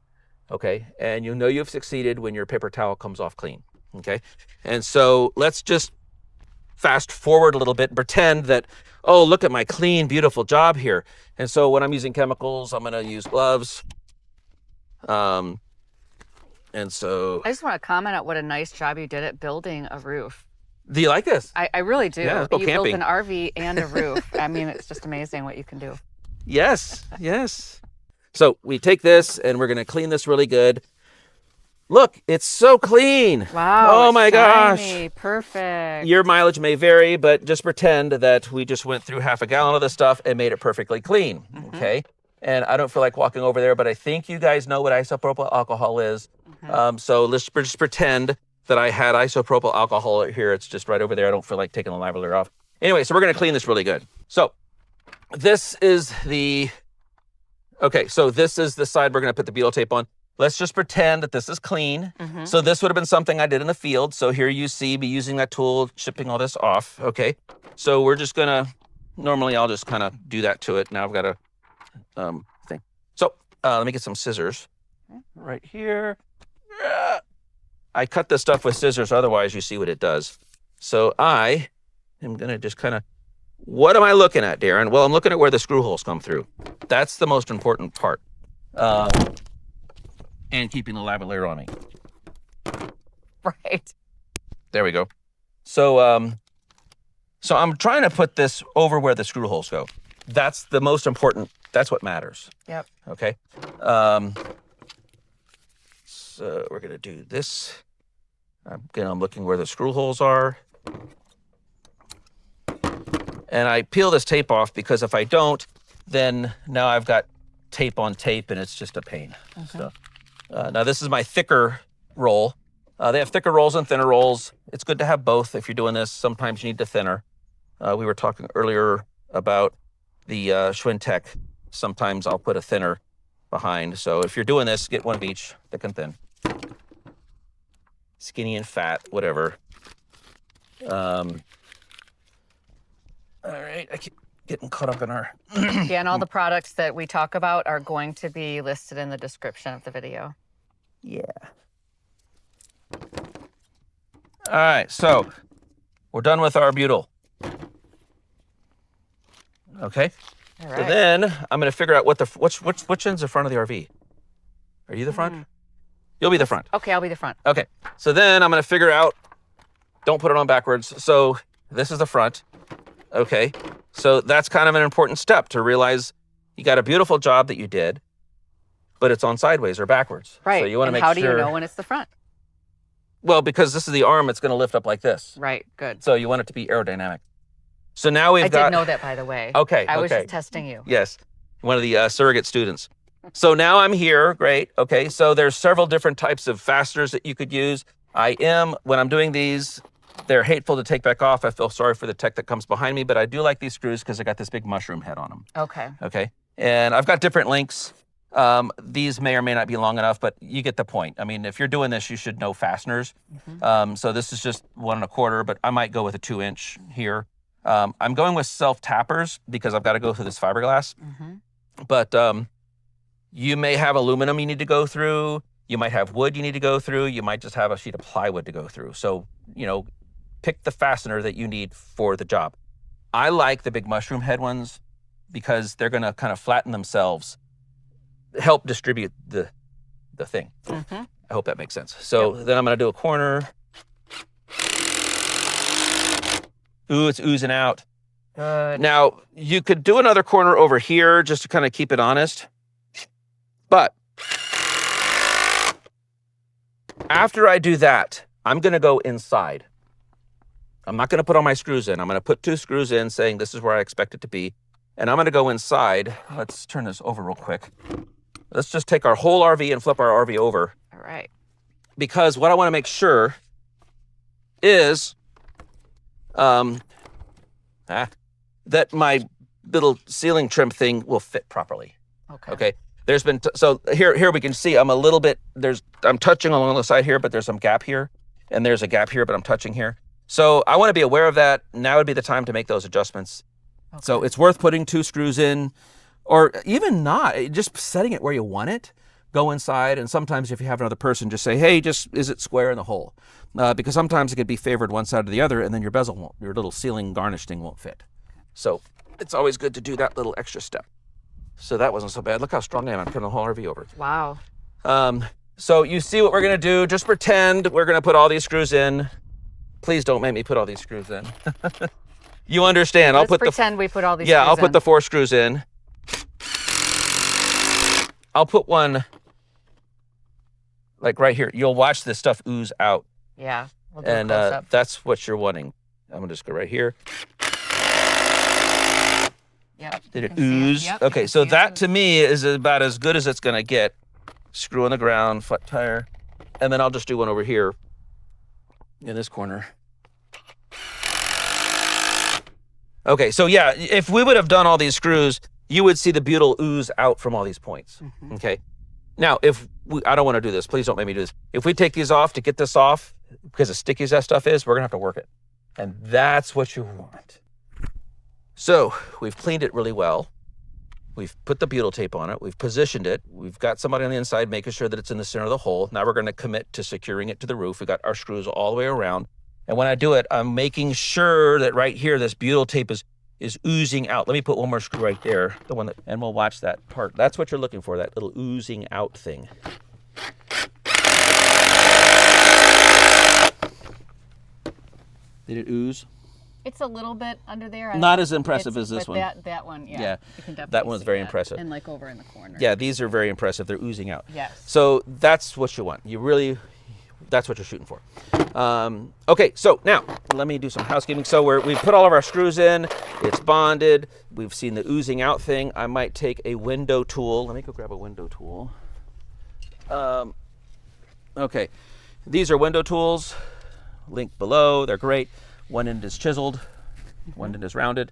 okay? And you've succeeded when your paper towel comes off clean, okay? And so let's just fast forward a little bit and pretend that, oh, look at my clean, beautiful job here. And so when I'm using chemicals, I'm going to use gloves. And so I just want to comment on what a nice job you did at building a roof. Do you like this? I really do. Yeah, let's go You camping. built an RV and a roof. I mean, it's just amazing what you can do. Yes, yes. So we take this and we're going to clean this really good. Look, it's so clean. Wow. Oh my shiny. gosh. Perfect. Your mileage may vary, but just pretend that we just went through half a gallon of this stuff and made it perfectly clean, okay? And I don't feel like walking over there, but I think you guys know what isopropyl alcohol is. So let's just pretend that I had isopropyl alcohol here. It's just right over there. I don't feel like taking the lavalier off. Anyway, so we're going to clean this really good. So this is the, okay, so this is the side we're going to put the butyl tape on. Let's just pretend that this is clean. So this would have been something I did in the field. So here you see me using that tool, chipping all this off, okay? So we're just gonna, normally I'll just kind of do that to it. Now I've got a thing. So let me get some scissors right here. I cut this stuff with scissors, otherwise you see what it does. So I am gonna just kind of, what am I looking at, Darren? Well, I'm looking at where the screw holes come through. That's the most important part. And keeping the lavalier on me. Right. There we go. So, so I'm trying to put this over where the screw holes go. That's the most important. That's what matters. Yep. Okay. So we're gonna do this. Again, I'm looking where the screw holes are. And I peel this tape off because if I don't, then now I've got tape on tape and it's just a pain. So, now this is my thicker roll. They have thicker rolls and thinner rolls. It's good to have both if you're doing this. Sometimes you need the thinner. We were talking earlier about the Schwintech. Sometimes I'll put a thinner behind. So if you're doing this, get one of each, thick and thin. Skinny and fat, whatever. All right, I keep getting caught up in our... Yeah, and all the products that we talk about are going to be listed in the description of the video. Yeah. All right, so we're done with our butyl. Okay. All So right. then I'm going to figure out what the which end's the front of the RV. Are you the front? You'll be the front. Okay, I'll be the front. Okay. So then I'm going to figure out. Don't put it on backwards. So this is the front. Okay. So that's kind of an important step to realize you got a beautiful job that you did, but it's on sideways or backwards. Right. So you want to and make how sure. do you know when it's the front? Well, because this is the arm, it's going to lift up like this. Right. Good. So you want it to be aerodynamic. So now we've I got. did know that, by the way. Okay. I was okay. just testing you. Yes, one of the surrogate students. So now I'm here, great. Okay, so there's several different types of fasteners that you could use. When I'm doing these, they're hateful to take back off. I feel sorry for the tech that comes behind me, but I do like these screws because I got this big mushroom head on them. Okay. Okay, and I've got different lengths. These may or may not be long enough, but you get the point. I mean, if you're doing this, you should know fasteners. So this is just 1 1/4, but I might go with a 2-inch here. I'm going with self-tappers because I've got to go through this fiberglass. But you may have aluminum you need to go through. You might have wood you need to go through. You might just have a sheet of plywood to go through. So, pick the fastener that you need for the job. I like the big mushroom head ones because they're going to kind of flatten themselves, help distribute the thing. I hope that makes sense. So then I'm going to do a corner. Ooh, it's oozing out. Good. Now, you could do another corner over here just to kind of keep it honest. But after I do that, I'm going to go inside. I'm not going to put all my screws in. I'm going to put 2 screws in saying this is where I expect it to be. And I'm going to go inside. Let's turn this over real quick. Let's just take our whole RV and flip our RV over. All right. Because what I want to make sure is that my little ceiling trim thing will fit properly. Okay. There's been so here we can see I'm a little bit I'm touching along the side here, but there's some gap here, and there's a gap here, but I'm touching here. So I want to be aware of that. Now would be the time to make those adjustments. So it's worth putting 2 screws in, or even not, just setting it where you want it. Go inside, and sometimes if you have another person, just say, hey, is it square in the hole? Because sometimes it could be favored one side or the other, and then your bezel won't, your little ceiling garnish thing won't fit. So it's always good to do that little extra step. So that wasn't so bad. Look how strong I am. I'm turning the whole RV over. Wow. So you see what we're going to do. Just pretend we're going to put all these screws in. Please don't make me put all these screws in. You understand? Let's pretend we put all these. Yeah, screws I'll put in. the 4 screws in. I'll put one like right here. You'll watch this stuff ooze out. Yeah. We'll do And a close-up. that's what you're wanting. I'm gonna just go right here. Yep. Did it ooze? Yep, Okay, so that to me is about as good as it's gonna get. Screw on the ground, flat tire, and then I'll just do one over here in this corner. Okay, so yeah, if we would have done all these screws, you would see the butyl ooze out from all these points. Okay. Now, I don't want to do this. Please don't make me do this. If we take these off to get this off, because as sticky as that stuff is, we're gonna have to work it. And that's what you want. So we've cleaned it really well. We've put the butyl tape on it. We've positioned it. We've got somebody on the inside making sure that it's in the center of the hole. Now we're gonna commit to securing it to the roof. We got our screws all the way around. And when I do it, I'm making sure that right here, this butyl tape is oozing out. Let me put one more screw right there, the one that, and we'll watch that part. That's what you're looking for, that little oozing out thing. Did it ooze? It's a little bit under there. Not as impressive as this one. That one, yeah. Yeah, You can definitely that one's see very that. impressive. And like over in the corner. Yeah, these are very impressive. They're oozing out. Yes. So that's what you want. You really, that's what you're shooting for. Okay, so now let me do some housekeeping. So we've put all of our screws in. It's bonded. We've seen the oozing out thing. I might take a window tool. Let me go grab a window tool. Okay, these are window tools. Link below. They're great. One end is chiseled. One end is rounded.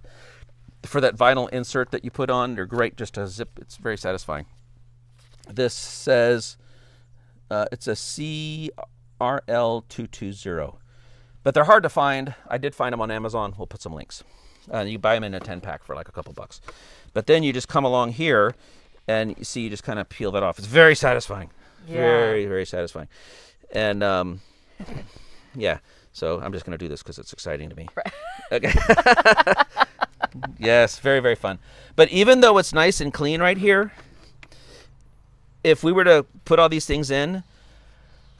For that vinyl insert that you put on, they're great just to zip. It's very satisfying. This says it's a CRL220, but they're hard to find. I did find them on Amazon. We'll put some links. You buy them in a 10-pack for like a couple bucks. But then you just come along here and you see, you just kind of peel that off. It's very satisfying. Yeah. Very, very satisfying. And yeah, so I'm just going to do this because it's exciting to me. Right. Okay. Yes, very, very fun. But even though it's nice and clean right here, if we were to put all these things in,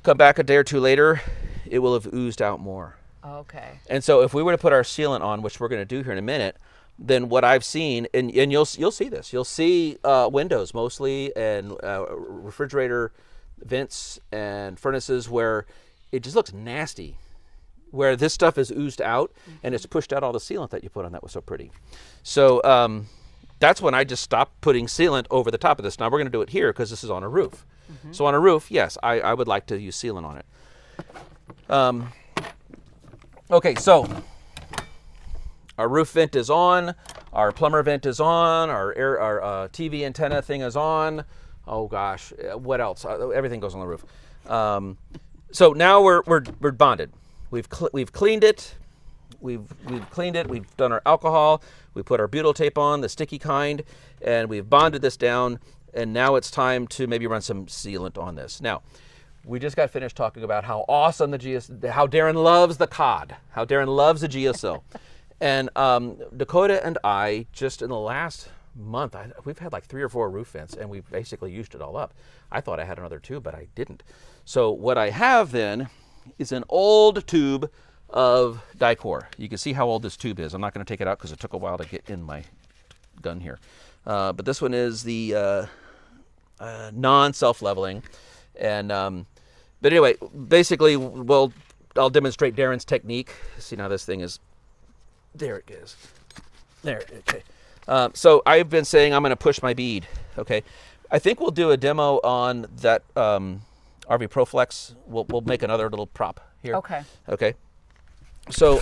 come back a day or two later, it will have oozed out more. Okay. And so if we were to put our sealant on, which we're going to do here in a minute, then what I've seen, and you'll see this, you'll see windows mostly and refrigerator vents and furnaces where it just looks nasty, where this stuff is oozed out and it's pushed out all the sealant that you put on that was so pretty. So that's when I just stopped putting sealant over the top of this. Now we're going to do it here because this is on a roof. So on a roof, yes, I would like to use sealant on it. Okay, so our roof vent is on, our plumber vent is on, our TV antenna thing is on. Oh gosh, what else? Everything goes on the roof. So now we're bonded. We've cleaned it. We've cleaned it. We've done our alcohol. We put our butyl tape on, the sticky kind, and we've bonded this down. And now it's time to maybe run some sealant on this. Now, we just got finished talking about how awesome how Darren loves the cod, how Darren loves the Geocel. And Dakota and I, just in the last month, we've had like 3 or 4 roof vents, and we've basically used it all up. I thought I had another 2, but I didn't. So what I have then is an old tube of Dicor. You can see how old this tube is. I'm not going to take it out because it took a while to get in my gun here. But this one is the non-self-leveling. And but anyway, basically, I'll demonstrate Darren's technique. See now this thing is, there it is. There, okay. So I've been saying I'm going to push my bead. Okay. I think we'll do a demo on that RV Proflex. We'll make another little prop here. Okay. Okay. So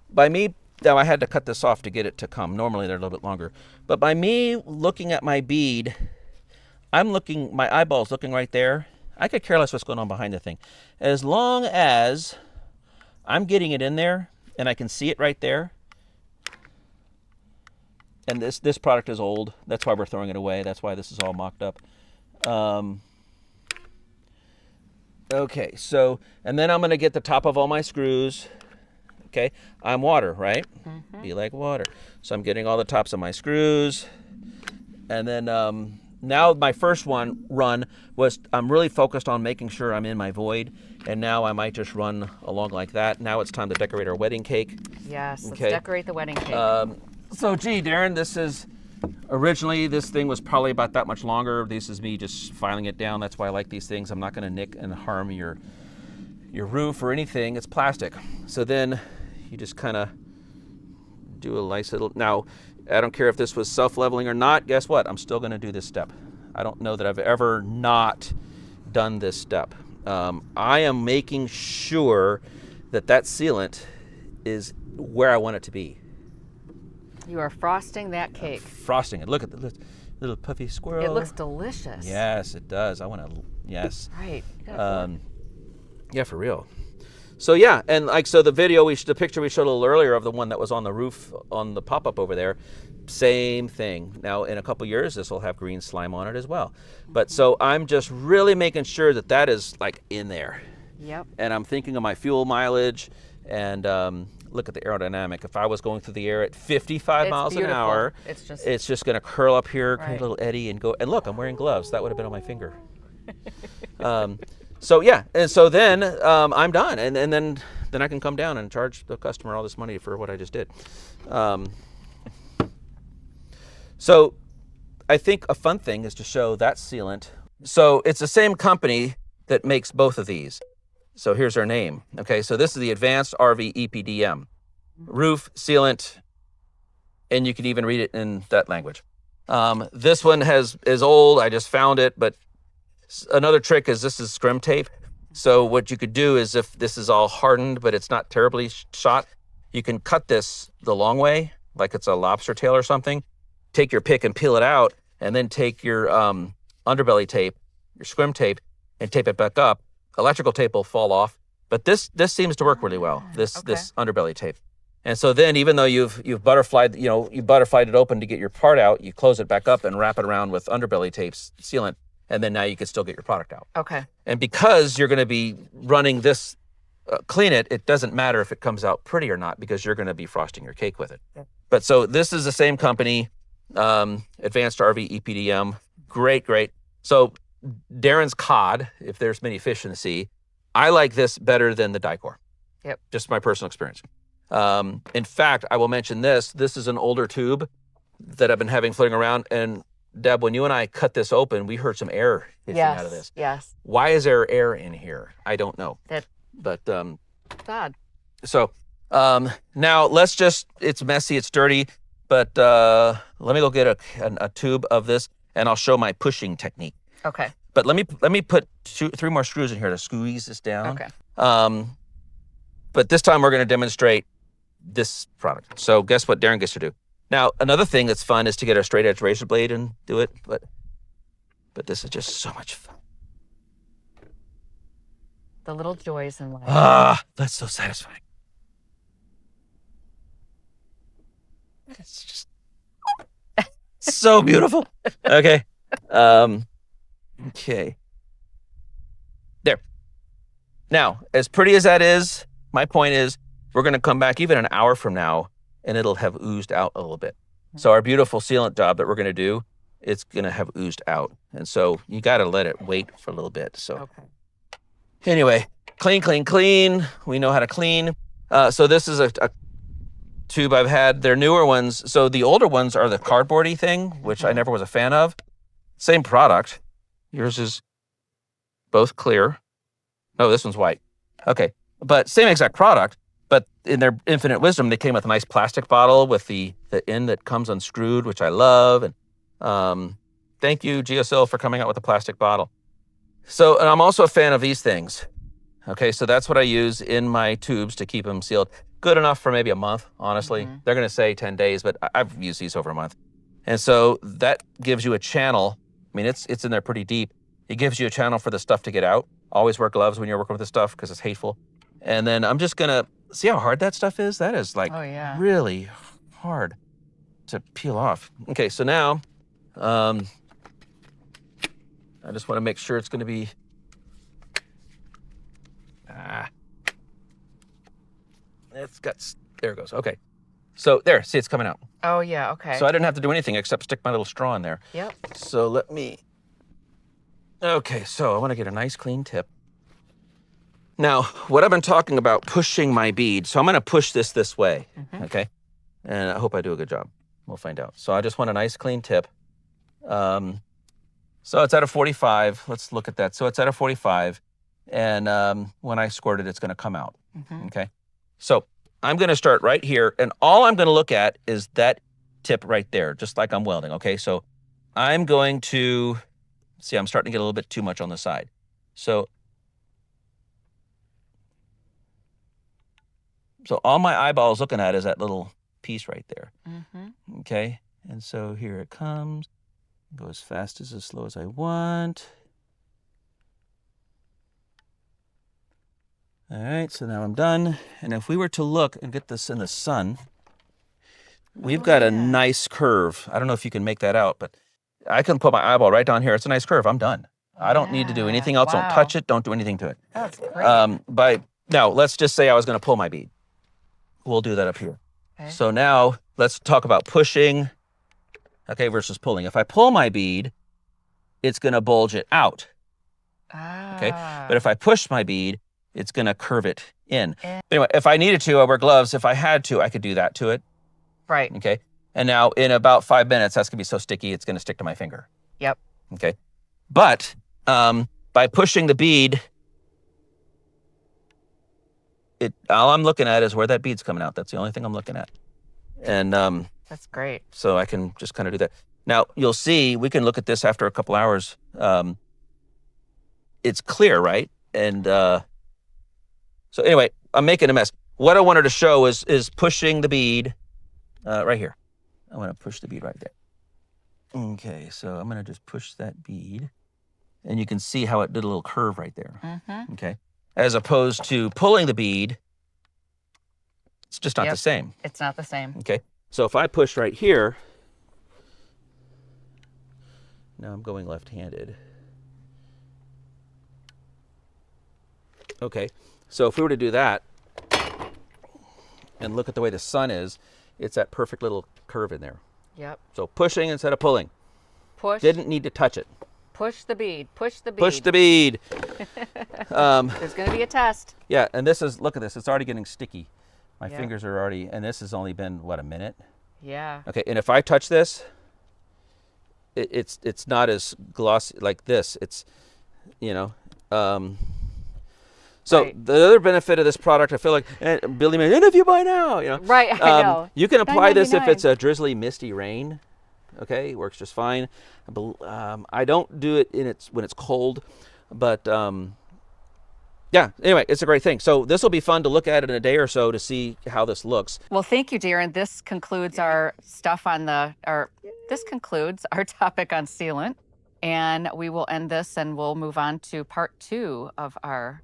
by me, now I had to cut this off to get it to come. Normally they're a little bit longer. But by me looking at my bead, my eyeball's looking right there. I could care less what's going on behind the thing. As long as I'm getting it in there and I can see it right there. And this product is old. That's why we're throwing it away. That's why this is all mocked up. Okay, so, and then I'm going to get the top of all my screws. Okay, I'm water, right? Be like water. So I'm getting all the tops of my screws. And then now my first run was I'm really focused on making sure I'm in my void, and now I might just run along like that. Now it's time to decorate our wedding cake. Yes, Okay. let's decorate the wedding cake. So gee, Darren, originally this thing was probably about that much longer. This is me just filing it down. That's why I like these things. I'm not going to nick and harm your roof or anything. It's plastic. So then you just kind of do a nice little, now I don't care if this was self-leveling or not, guess what? I'm still going to do this step. I don't know that I've ever not done this step. I am making sure that sealant is where I want it to be. You are frosting that cake. Frosting it. Look at the little puffy squirrel. It looks delicious. Yes, it does. I want to, yes. Right. Yeah, for real. So yeah, and like, so the picture we showed a little earlier of the one that was on the roof on the pop-up over there, same thing. Now in a couple years, this will have green slime on it as well. But so I'm just really making sure that is like in there. Yep. And I'm thinking of my fuel mileage and look at the aerodynamic. If I was going through the air at 55 miles an hour, it's just going to curl up here, create a little eddy and go. And look, I'm wearing gloves. That would have been on my finger. So yeah, and so then I'm done, and then I can come down and charge the customer all this money for what I just did. So I think a fun thing is to show that sealant. So it's the same company that makes both of these. So here's our name. Okay, so this is the Advanced RV EPDM, roof sealant, and you can even read it in that language. This one is old. I just found it, but another trick is this is scrim tape. So what you could do is if this is all hardened, but it's not terribly shot, you can cut this the long way, like it's a lobster tail or something. Take your pick and peel it out, and then take your underbelly tape, your scrim tape, and tape it back up. Electrical tape will fall off, but this seems to work really well. This underbelly tape. And so then, even though you've butterflied, you butterflied it open to get your part out, you close it back up and wrap it around with underbelly tape sealant. And then now you can still get your product out. Okay. And because you're going to be running this, clean it, it doesn't matter if it comes out pretty or not because you're going to be frosting your cake with it. Yeah. But so this is the same company, Advanced RV EPDM. Great. So Darren's cod, if there's many fish in the sea, I like this better than the Dicor. Yep. Just my personal experience. In fact, I will mention this. This is an older tube that I've been having floating around, and Deb, when you and I cut this open, we heard some air hissing out of this. Yes. Why is there air in here? I don't know. But odd. So now it's messy, it's dirty, but let me go get a tube of this, and I'll show my pushing technique. Okay. But let me put 3 more screws in here to squeeze this down. Okay. But this time we're going to demonstrate this product. So guess what Darren gets to do? Now, another thing that's fun is to get a straight edge razor blade and do it, but this is just so much fun. The little joys in life. That's so satisfying. It's just so beautiful. Okay. Okay. There. Now, as pretty as that is, my point is we're going to come back even an hour from now and it'll have oozed out a little bit. So our beautiful sealant job that we're going to do, it's going to have oozed out. And so you got to let it wait for a little bit. So anyway, clean. We know how to clean. So this is a tube I've had. They're newer ones. So the older ones are the cardboardy thing, which I never was a fan of. Same product. Yours is both clear. No, this one's white. Okay. But same exact product. But in their infinite wisdom, they came with a nice plastic bottle with the end that comes unscrewed, which I love. And thank you, Geocel, for coming out with a plastic bottle. So, and I'm also a fan of these things. Okay, so that's what I use in my tubes to keep them sealed. Good enough for maybe a month, honestly. They're going to say 10 days, but I've used these over a month. And so that gives you a channel. I mean, it's in there pretty deep. It gives you a channel for the stuff to get out. Always wear gloves when you're working with this stuff because it's hateful. And then I'm just going to see how hard that stuff is. That is like really hard to peel off. Okay, so now I just want to make sure it's going to be there it goes. Okay. So there, see, it's coming out. Oh, yeah, okay. So I didn't have to do anything except stick my little straw in there. Yep. So let me, okay, so I want to get a nice clean tip. Now, what I've been talking about, pushing my bead. So I'm going to push this way, okay? And I hope I do a good job. We'll find out. So I just want a nice clean tip. So it's at a 45. Let's look at that. So it's at a 45. And when I squirt it, it's going to come out, okay? So I'm going to start right here. And all I'm going to look at is that tip right there, just like I'm welding, okay? So I'm going to, see, I'm starting to get a little bit too much on the side. So all my eyeball is looking at is that little piece right there, okay? And so here it comes. Go as fast as slow as I want. All right, so now I'm done. And if we were to look and get this in the sun, we've got a nice curve. I don't know if you can make that out, but I can put my eyeball right down here. It's a nice curve. I'm done. I don't need to do anything else. Don't touch it. Don't do anything to it. That's great. Now, let's just say I was going to pull my bead. We'll do that up here. Okay. So now let's talk about pushing, okay, versus pulling. If I pull my bead, it's going to bulge it out. Okay. But if I push my bead, it's going to curve it in. Anyway, if I needed to, I wear gloves. If I had to, I could do that to it. Right. Okay. And now in about 5 minutes, that's going to be so sticky, it's going to stick to my finger. Yep. Okay. But by pushing the bead, all I'm looking at is where that bead's coming out. That's the only thing I'm looking at. And that's great. So I can just kind of do that. Now, you'll see, we can look at this after a couple hours. It's clear, right? And so anyway, I'm making a mess. What I wanted to show is pushing the bead right here. I want to push the bead right there. Okay, so I'm going to just push that bead. And you can see how it did a little curve right there. Okay. As opposed to pulling the bead, it's just not the same. It's not the same. Okay. So if I push right here, now I'm going left-handed. Okay. So if we were to do that and look at the way the sun is, it's that perfect little curve in there. Yep. So pushing instead of pulling. Push. Didn't need to touch it. Push the bead. Push the bead. Push the bead. There's going to be a test. Yeah, and this is, look at this. It's already getting sticky. My fingers are already, and this has only been, what, a minute? Yeah. Okay, and if I touch this, it's not as glossy like this. It's, you know, so the other benefit of this product, I feel like, Billy may interview by now, you know. Right, I know. You can apply this if it's a drizzly, misty rain. Okay, it works just fine. I don't do it when it's cold, but yeah, anyway, it's a great thing. So this will be fun to look at in a day or so to see how this looks. Well, thank you, Darren. This concludes our stuff on this concludes our topic on sealant, and we will end this and we'll move on to part 2 of our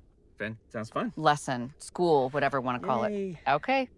Sounds fun. lesson, school, whatever you want to call it. Okay.